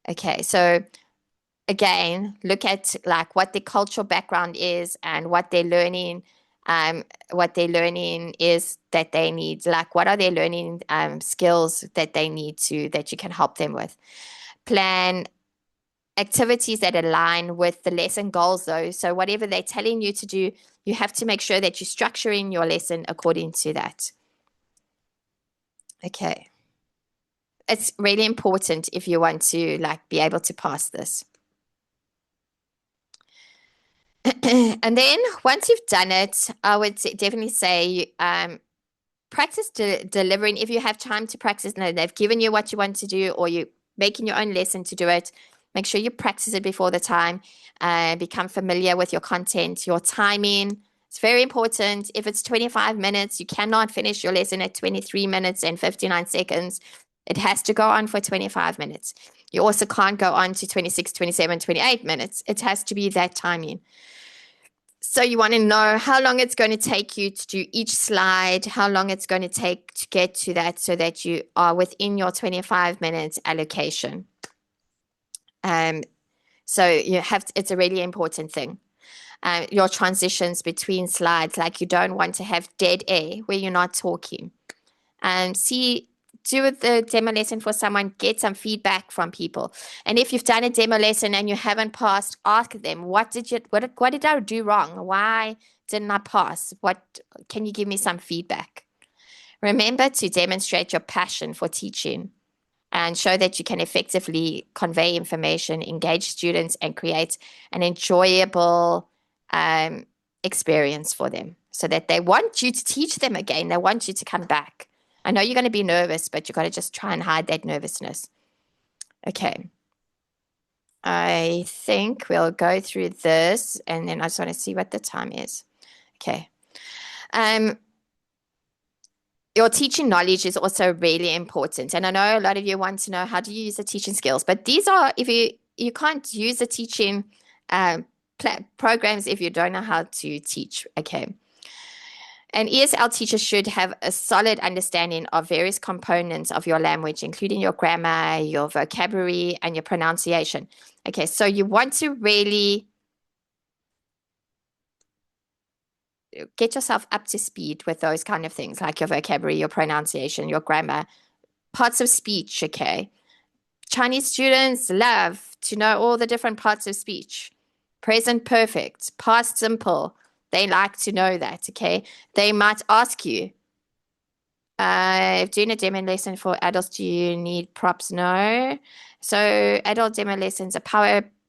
Okay, so again, look at like what the cultural background is and what they're learning is that they need, like what are their learning skills that they need that you can help them with. Plan activities that align with the lesson goals though. So whatever they're telling you to do, you have to make sure that you're structuring your lesson according to that. Okay. It's really important if you want to like be able to pass this. And then once you've done it, I would definitely say practice delivering. If you have time to practice and they've given you what you want to do, or you're making your own lesson to do it, make sure you practice it before the time. Become familiar with your content, your timing. It's very important. If it's 25 minutes, you cannot finish your lesson at 23 minutes and 59 seconds. It has to go on for 25 minutes. You also can't go on to 26, 27, 28 minutes. It has to be that timing. So you want to know how long it's going to take you to do each slide, how long it's going to take to get to that so that you are within your 25 minutes allocation. So it's a really important thing. Your transitions between slides, like you don't want to have dead air where you're not talking. Do the demo lesson for someone, get some feedback from people. And if you've done a demo lesson and you haven't passed, ask them, what did I do wrong? Why didn't I pass? Can you give me some feedback? Remember to demonstrate your passion for teaching and show that you can effectively convey information, engage students, and create an enjoyable experience for them so that they want you to teach them again. They want you to come back. I know you're going to be nervous, but you've got to just try and hide that nervousness. Okay. I think we'll go through this, and then I just want to see what the time is. Okay. Your teaching knowledge is also really important. And I know a lot of you want to know how do you use the teaching skills, but these are, if you can't use the teaching programs if you don't know how to teach. Okay. An ESL teacher should have a solid understanding of various components of your language, including your grammar, your vocabulary, and your pronunciation. Okay, so you want to really get yourself up to speed with those kind of things, like your vocabulary, your pronunciation, your grammar, parts of speech, okay? Chinese students love to know all the different parts of speech. Present perfect, past simple. They like to know that, okay? They might ask you, doing a demo lesson for adults, do you need props? No. So adult demo lessons,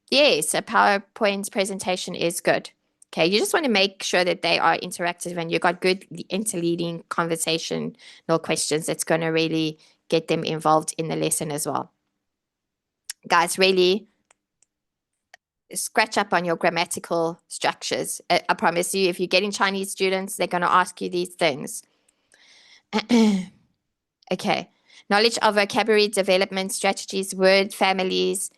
yes, a PowerPoint presentation is good. Okay, you just want to make sure that they are interactive and you got good interleading conversational questions that's going to really get them involved in the lesson as well. Guys, really scratch up on your grammatical structures. I promise you, if you're getting Chinese students, they're going to ask you these things. Okay. Knowledge of vocabulary development strategies, word families.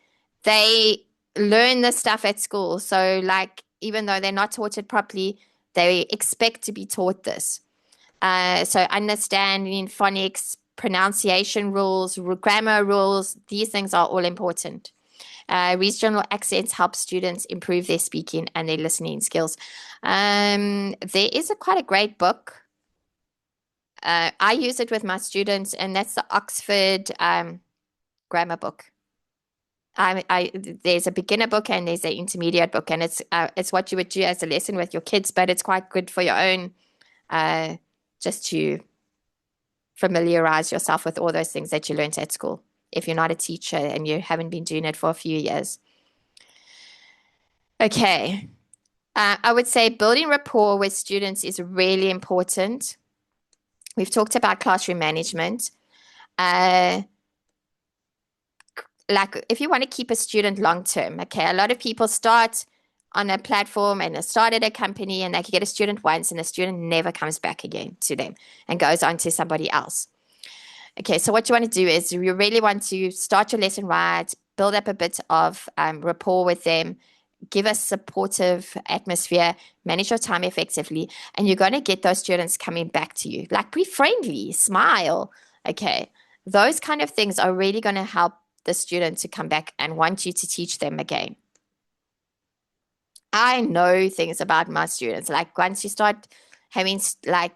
They learn this stuff at school. So, like, even though they're not taught it properly, they expect to be taught this. So, understanding phonics, pronunciation rules, grammar rules, these things are all important. Regional accents help students improve their speaking and their listening skills. There is quite a great book. I use it with my students, and that's the Oxford grammar book. There's a beginner book and there's an intermediate book, and it's what you would do as a lesson with your kids, but it's quite good for your own, just to familiarize yourself with all those things that you learned at school if you're not a teacher and you haven't been doing it for a few years. Okay. I would say building rapport with students is really important. We've talked about classroom management. Like if you want to keep a student long term, okay, a lot of people start on a platform and they start at a company and they can get a student once and the student never comes back again to them and goes on to somebody else. Okay, so what you want to do is you really want to start your lesson right, build up a bit of rapport with them, give a supportive atmosphere, manage your time effectively, and you're going to get those students coming back to you. Like, be friendly, smile. Okay, those kind of things are really going to help the student to come back and want you to teach them again. I know things about my students. Like, once you start having I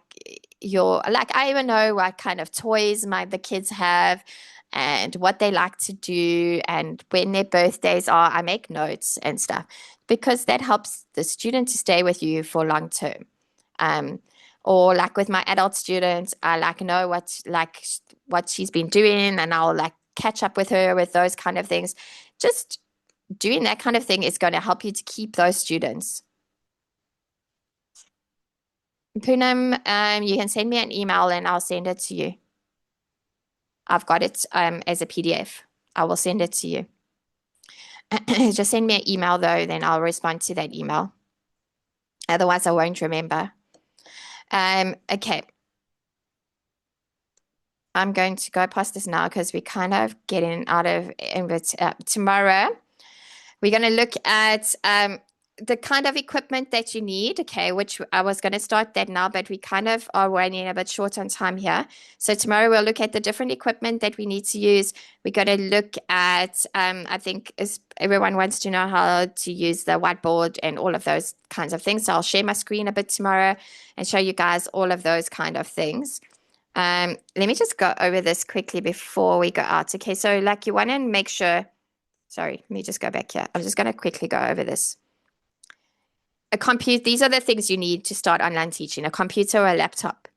even know what kind of toys the kids have and what they like to do and when their birthdays are. I make notes and stuff because that helps the student to stay with you for long term. Or like with my adult students, I know what she's been doing, and I'll catch up with her with those kind of things. Just doing that kind of thing is going to help you to keep those students. Poonam, you can send me an email and I'll send it to you. I've got it as a PDF. I will send it to you. Just send me an email though, then I'll respond to that email. Otherwise, I won't remember. Okay. I'm going to go past this now because we're kind of getting out of it. Tomorrow, we're going to look at the kind of equipment that you need, okay, which I was going to start that now, but we kind of are running a bit short on time here. So tomorrow we'll look at the different equipment that we need to use. We're going to look at, I think everyone wants to know how to use the whiteboard and all of those kinds of things. So I'll share my screen a bit tomorrow and show you guys all of those kind of things. Let me just go over this quickly before we go out. Okay, so you want to make sure, sorry, let me just go back here. I'm just going to quickly go over this. These are the things you need to start online teaching: a computer or a laptop,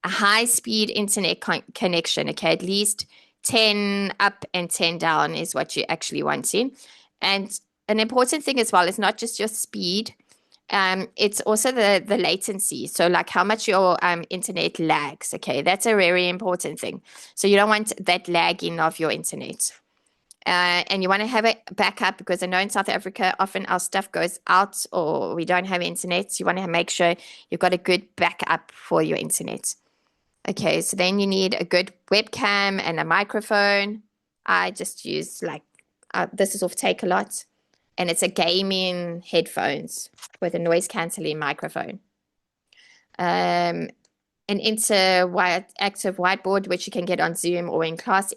a high-speed internet connection, okay, at least 10 up and 10 down is what you actually want in. And an important thing as well is not just your speed, it's also the latency. So how much your internet lags, okay, that's a very important thing. So you don't want that lagging of your internet. And you want to have a backup because I know in South Africa, often our stuff goes out or we don't have internet. So you want to make sure you've got a good backup for your internet. Okay, so then you need a good webcam and a microphone. I just use this is off Take-A-Lot, and it's a gaming headphones with a noise cancelling microphone. An interactive whiteboard, which you can get on Zoom or in class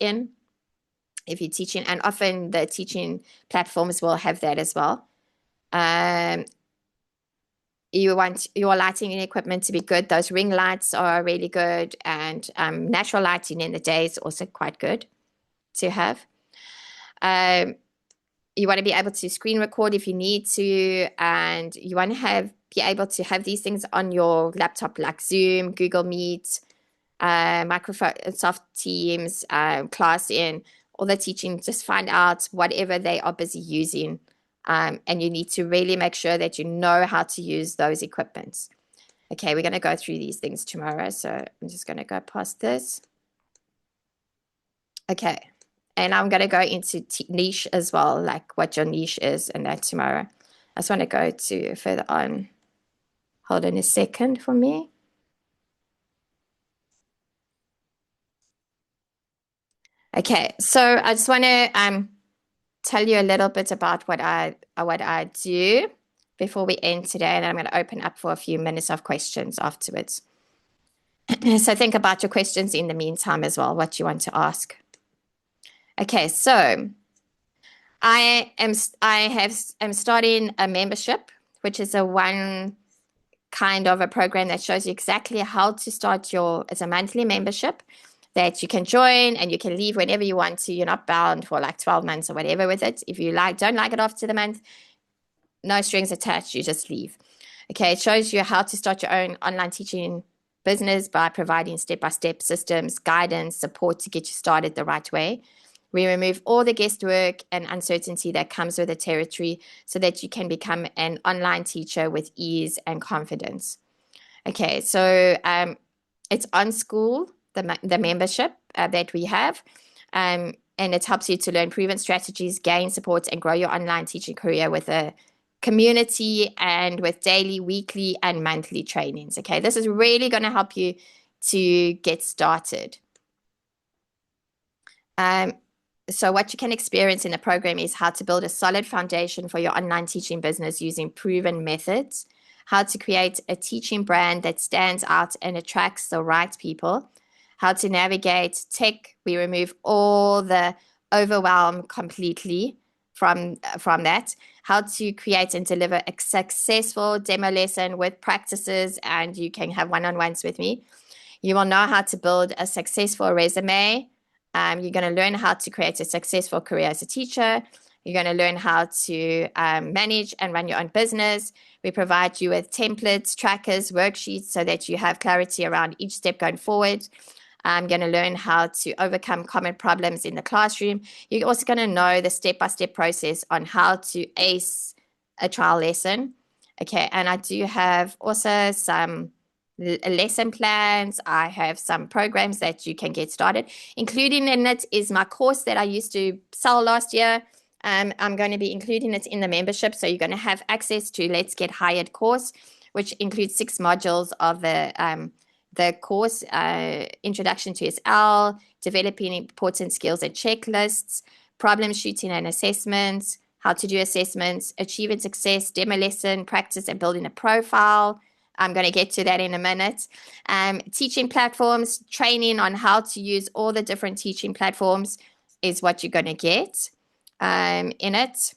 if you're teaching, and often the teaching platforms will have that as well. You want your lighting and equipment to be good. Those ring lights are really good, and natural lighting in the day is also quite good to have. You want to be able to screen record if you need to, and you want to be able to have these things on your laptop like Zoom, Google Meet, Microsoft Teams, Class all the teaching. Just find out whatever they are busy using and you need to really make sure that you know how to use those equipments. Okay, we're going to go through these things tomorrow, so I'm just going to go past this. Okay, and I'm going to go into niche as well, like what your niche is, and that tomorrow. I just want to go to further on. Hold on a second for me. Okay, so I just want to tell you a little bit about what I do before we end today, and I'm going to open up for a few minutes of questions afterwards. So think about your questions in the meantime as well, what you want to ask. Okay, so I'm starting a membership, which is a one kind of a program that shows you exactly how to start it's a monthly membership that you can join and you can leave whenever you want to. You're not bound for like 12 months or whatever with it. If you don't like it after the month, no strings attached, you just leave. Okay, it shows you how to start your own online teaching business by providing step-by-step systems, guidance, support to get you started the right way. We remove all the guesswork and uncertainty that comes with the territory so that you can become an online teacher with ease and confidence. Okay, so it's on school, the membership that we have, and it helps you to learn proven strategies, gain support, and grow your online teaching career with a community and with daily, weekly, and monthly trainings. Okay, this is really going to help you to get started. So what you can experience in the program is how to build a solid foundation for your online teaching business using proven methods, how to create a teaching brand that stands out and attracts the right people, how to navigate tech. We remove all the overwhelm completely from that, how to create and deliver a successful demo lesson with practices, and you can have one-on-ones with me. You will know how to build a successful resume. You're going to learn how to create a successful career as a teacher. You're going to learn how to manage and run your own business. We provide you with templates, trackers, worksheets so that you have clarity around each step going forward. I'm going to learn how to overcome common problems in the classroom. You're also going to know the step-by-step process on how to ace a trial lesson. Okay, and I do have also some lesson plans. I have some programs that you can get started. Including in it is my course that I used to sell last year. I'm going to be including it in the membership. So you're going to have access to Let's Get Hired course, which includes 6 modules of the course, Introduction to SL, Developing Important Skills and Checklists, Problem Shooting and Assessments, How to Do Assessments, Achieving Success, Demo Lesson, Practice and Building a Profile. I'm going to get to that in a minute. Teaching platforms, training on how to use all the different teaching platforms is what you're going to get in it.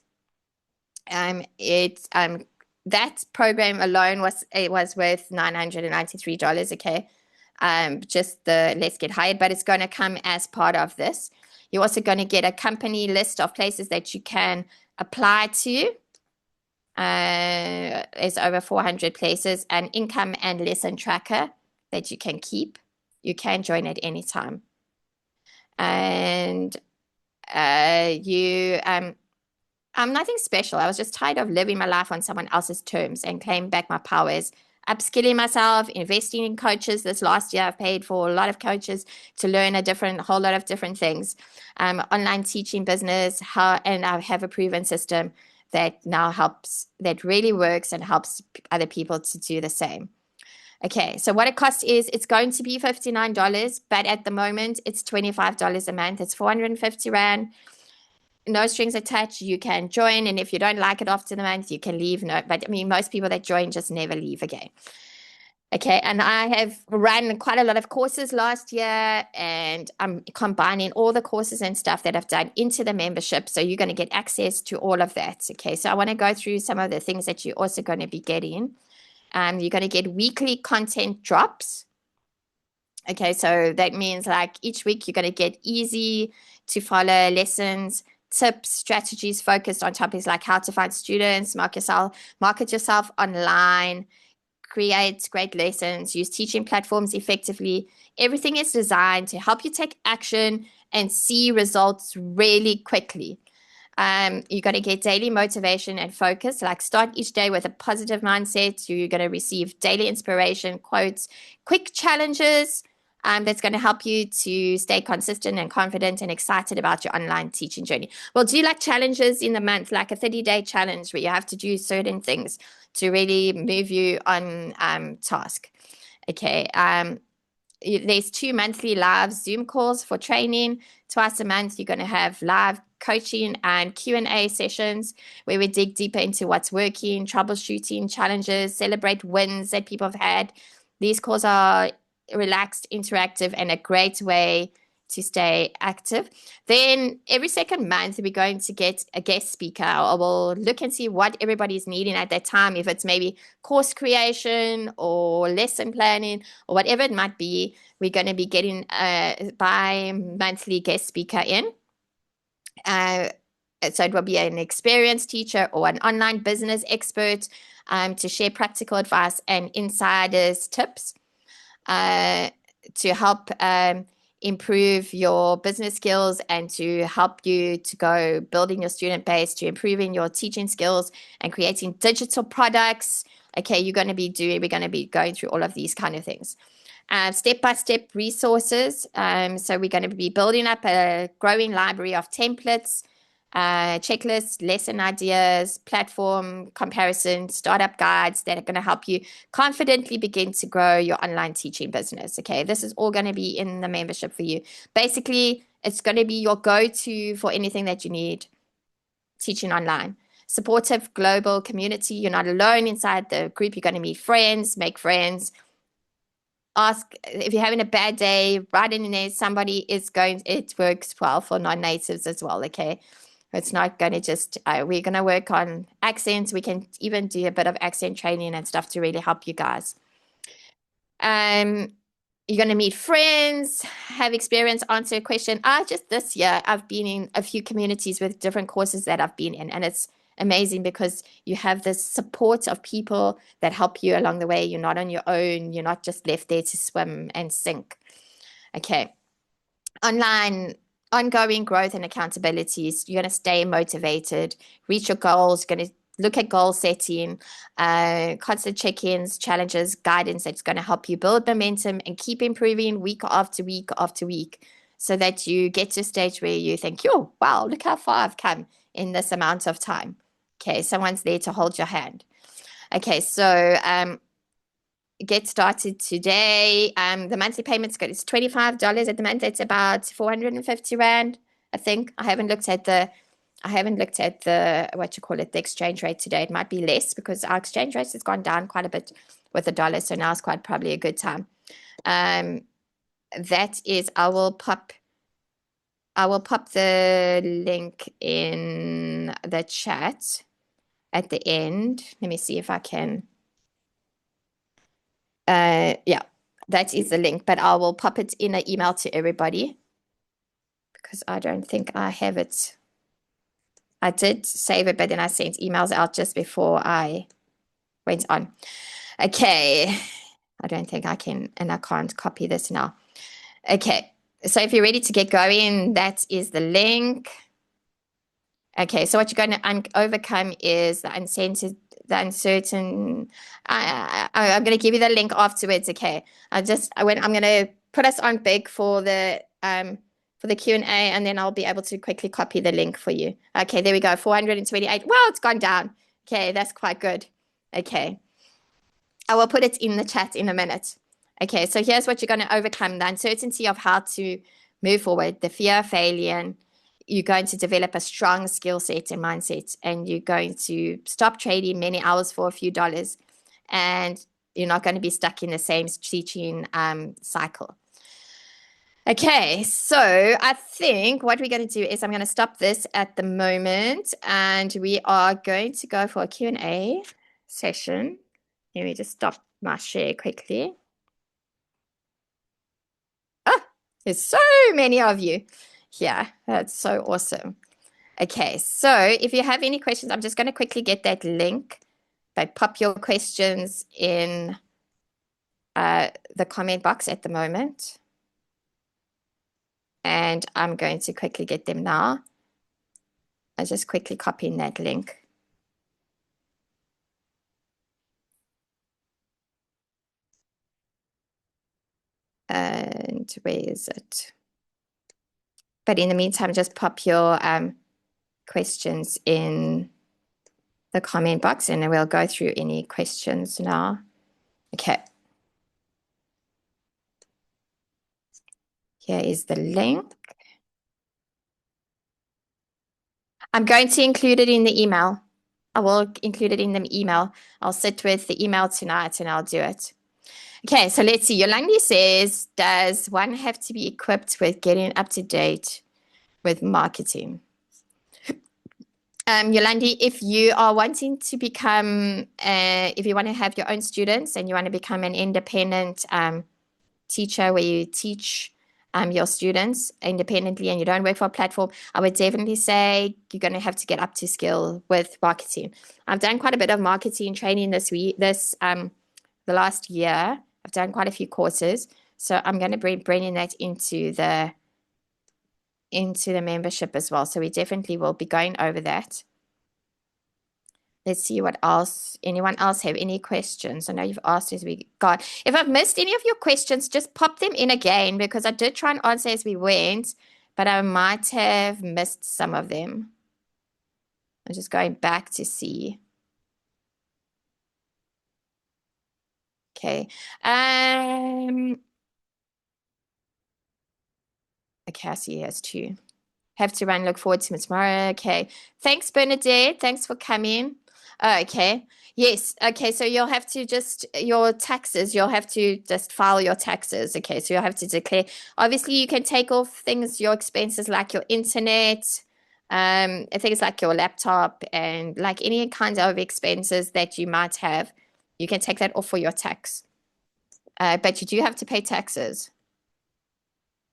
That program alone was worth $993. Okay, just the Let's Get Hired, but it's going to come as part of this. You're also going to get a company list of places that you can apply to. There's over 400 places, an income and lesson tracker that you can keep. You can join at any time. And I'm nothing special. I was just tired of living my life on someone else's terms and claim back my powers. Upskilling myself, investing in coaches. This last year, I've paid for a lot of coaches to learn a whole lot of different things. Online teaching business, and I have a proven system that now that really works and helps other people to do the same. Okay, so what it costs is it's going to be $59, but at the moment it's $25 a month. It's 450 Rand. No strings attached. You can join, and if you don't like it after the month, you can leave. But I mean, most people that join just never leave again. Okay, and I have run quite a lot of courses last year, and I'm combining all the courses and stuff that I've done into the membership. So you're going to get access to all of that. Okay, so I want to go through some of the things that you're also going to be getting. You're going to get weekly content drops. Okay, so that means like each week you're going to get easy to follow lessons, tips, strategies focused on topics like how to find students, market yourself online, create great lessons, use teaching platforms effectively. Everything is designed to help you take action and see results really quickly. You're going to get daily motivation and focus. Like start each day with a positive mindset. You're going to receive daily inspiration, quotes, quick challenges. That's going to help you to stay consistent and confident and excited about your online teaching journey. We'll do like challenges in the month, like a 30-day challenge where you have to do certain things to really move you on task. Okay. There's 2 monthly live Zoom calls for training. Twice a month, you're going to have live coaching and Q&A sessions where we dig deeper into what's working, troubleshooting challenges, celebrate wins that people have had. These calls are relaxed, interactive, and a great way to stay active. Then every second month, we're going to get a guest speaker, or we'll look and see what everybody's needing at that time. If it's maybe course creation or lesson planning or whatever it might be, we're going to be getting a bi-monthly guest speaker in. So it will be an experienced teacher or an online business expert to share practical advice and insiders tips to help improve your business skills and to help you to go building your student base, to improving your teaching skills and creating digital products. Okay, we're going to be going through all of these kind of things. Step-by-step resources. So we're going to be building up a growing library of templates, checklists, lesson ideas, platform comparison, startup guides that are going to help you confidently begin to grow your online teaching business. Okay, this is all going to be in the membership for you. Basically, it's going to be your go-to for anything that you need teaching online. Supportive global community. You're not alone inside the group. You're going to meet friends, make friends. Ask if you're having a bad day, write in there. It works well for non-natives as well. Okay. It's not going to just, we're going to work on accents. We can even do a bit of accent training and stuff to really help you guys. You're going to meet friends, have experience, answer a question. Just this year, I've been in a few communities with different courses that I've been in, and it's amazing because you have this support of people that help you along the way. You're not on your own. You're not just left there to swim and sink. Okay. Online ongoing growth and accountabilities. You're going to stay motivated, reach your goals, going to look at goal setting, constant check-ins, challenges, guidance that's going to help you build momentum and keep improving week after week after week so that you get to a stage where you think, oh, wow, look how far I've come in this amount of time. Okay, someone's there to hold your hand. Okay, so get started today. The monthly payment's good. It's $25 at the month. It's about 450 Rand, I think. I haven't looked at the the exchange rate today. It might be less because our exchange rate has gone down quite a bit with the dollar. So now it's quite probably a good time. That is, I will pop the link in the chat at the end. Let me see if I can. Yeah, that is the link, but I will pop it in an email to everybody because I don't think I have it. I did save it, but then I sent emails out just before I went on. Okay, I don't think I can, and I can't copy this now. Okay, so if you're ready to get going, that is the link. Okay, so what you're going to overcome is the uncertain. I'm going to give you the link afterwards. Okay, I'm going to put us on big for the Q&A, and then I'll be able to quickly copy the link for you. Okay, there we go. 428. Wow, it's gone down. Okay, that's quite good. Okay, I will put it in the chat in a minute. Okay, so here's what you're going to overcome: the uncertainty of how to move forward, the fear of failure. You're going to develop a strong skill set and mindset, and you're going to stop trading many hours for a few dollars, and you're not going to be stuck in the same teaching cycle. Okay, so I think what we're going to do is I'm going to stop this at the moment, and we are going to go for a Q&A session. Let me just stop my share quickly. Oh, there's so many of you. Yeah, that's so awesome. Okay, so if you have any questions, I'm just going to quickly get that link, but pop your questions in the comment box at the moment. And I'm going to quickly get them now. I'll just quickly copy in that link. And where is it? But in the meantime, just pop your questions in the comment box and we'll go through any questions now. Okay. Here is the link. I'm going to include it in the email. I will include it in the email. I'll sit with the email tonight and I'll do it. Okay, so let's see. Yolandi says, does one have to be equipped with getting up to date with marketing? Yolandi, if you are wanting to become, if you want to have your own students and you want to become an independent teacher where you teach your students independently and you don't work for a platform, I would definitely say you're going to have to get up to skill with marketing. I've done quite a bit of marketing training the last year. I've done quite a few courses, so I'm going to be bringing that into the membership as well. So we definitely will be going over that. Let's see what else. Anyone else have any questions? I know you've asked as we got. If I've missed any of your questions, just pop them in again because I did try and answer as we went, but I might have missed some of them. I'm just going back to see. Okay. Okay, I see he has two. Have to run, look forward to tomorrow. Okay. Thanks, Bernadette. Thanks for coming. Oh, okay. Yes. Okay. So you'll have to your taxes, you'll have to just file your taxes. Okay. So you'll have to declare. Obviously, you can take off things, your expenses like your internet, things like your laptop and like any kinds of expenses that you might have. You can take that off for your tax. But you do have to pay taxes.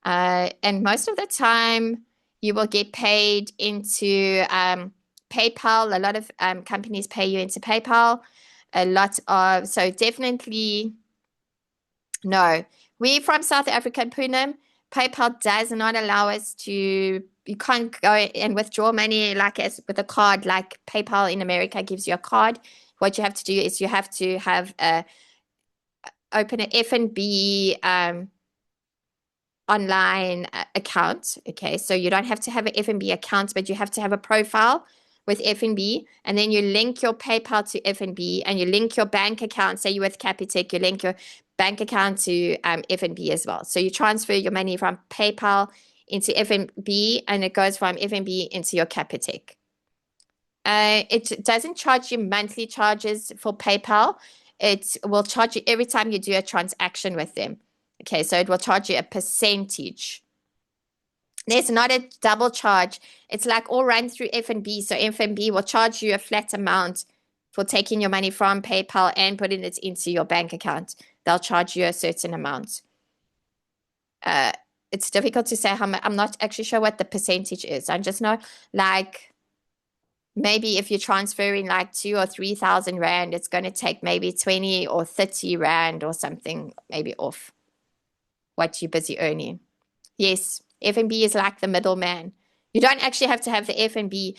And most of the time, you will get paid into PayPal. A lot of companies pay you into PayPal. So definitely, no. We're from South Africa, Poonam. PayPal does not allow us to, you can't go and withdraw money like as with a card, like PayPal in America gives you a card. What you have to do is you have to have open an F&B online account. Okay, so you don't have to have an F&B account, but you have to have a profile with F&B, and then you link your PayPal to F&B, and you link your bank account. Say you're with Capitec, you link your bank account to F&B as well. So you transfer your money from PayPal into F&B, and it goes from F&B into your Capitec. It doesn't charge you monthly charges for PayPal. It will charge you every time you do a transaction with them. Okay, so it will charge you a percentage. There's not a double charge. It's like all run through F&B. So F&B will charge you a flat amount for taking your money from PayPal and putting it into your bank account. They'll charge you a certain amount. It's difficult to say how much. I'm not actually sure what the percentage is. I just know like maybe if you're transferring like 2,000 or 3,000 Rand, it's going to take maybe 20 or 30 Rand or something maybe off what you're busy earning. Yes, F&B is like the middleman. You don't actually have to have the F&B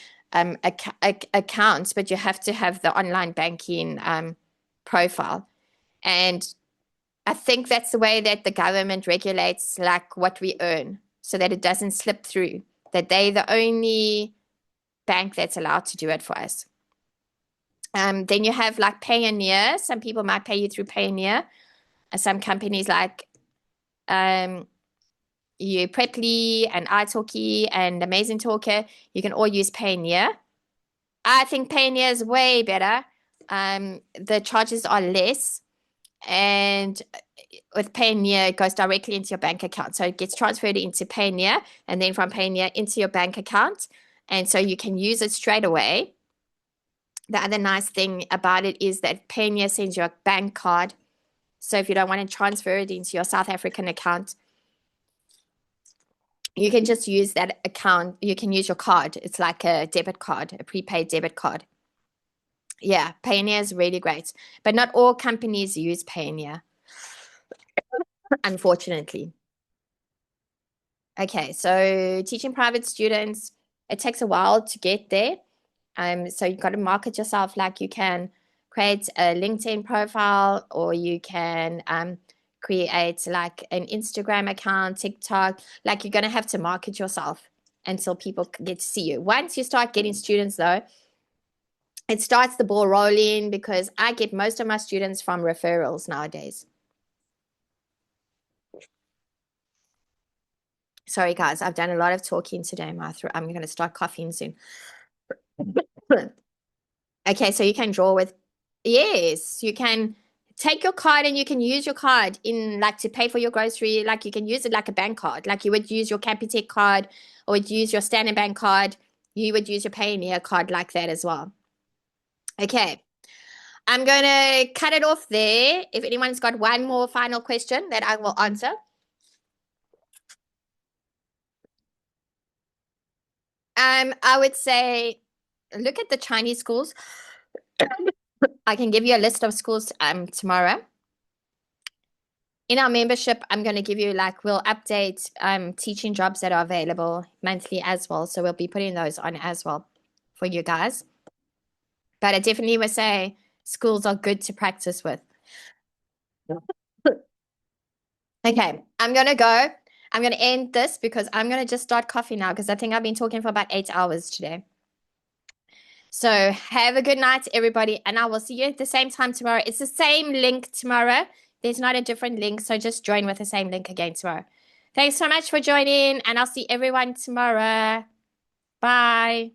accounts, but you have to have the online banking profile. And I think that's the way that the government regulates like what we earn so that it doesn't slip through, that they're the only bank that's allowed to do it for us. Then you have like Payoneer. Some people might pay you through Payoneer. Some companies like you Preply and italki and Amazing Talker, you can all use Payoneer. I think Payoneer is way better. The charges are less, and with Payoneer, it goes directly into your bank account. So it gets transferred into Payoneer, and then from Payoneer into your bank account, and so you can use it straight away. The other nice thing about it is that Payoneer sends you a bank card. So if you don't want to transfer it into your South African account, you can just use that account. You can use your card. It's like a debit card, a prepaid debit card. Yeah, Payoneer is really great. But not all companies use Payoneer, unfortunately. Okay, so teaching private students. it takes a while to get there. So you've got to market yourself. Like you can create a LinkedIn profile, or you can create like an Instagram account, TikTok. Like you're gonna have to market yourself until people get to see you. Once you start getting students, though, it starts the ball rolling, because I get most of my students from referrals nowadays. Sorry, guys, I've done a lot of talking today. I'm going to start coughing soon. Okay, so you can draw with, yes, you can take your card and you can use your card in like to pay for your grocery. Like you can use it like a bank card. Like you would use your Capitec card, or would use your Standard Bank card. You would use your Payoneer card like that as well. Okay, I'm going to cut it off there. If anyone's got one more final question that I will answer. I would say look at the Chinese schools. I can give you a list of schools tomorrow. In our membership, I'm going to give you like we'll update teaching jobs that are available monthly as well. So we'll be putting those on as well for you guys. But I definitely would say schools are good to practice with. Okay, I'm going to go. I'm going to end this because I'm going to just start coughing now, because I think I've been talking for about 8 hours today. So have a good night, everybody, and I will see you at the same time tomorrow. It's the same link tomorrow. There's not a different link, so just join with the same link again tomorrow. Thanks so much for joining, and I'll see everyone tomorrow. Bye.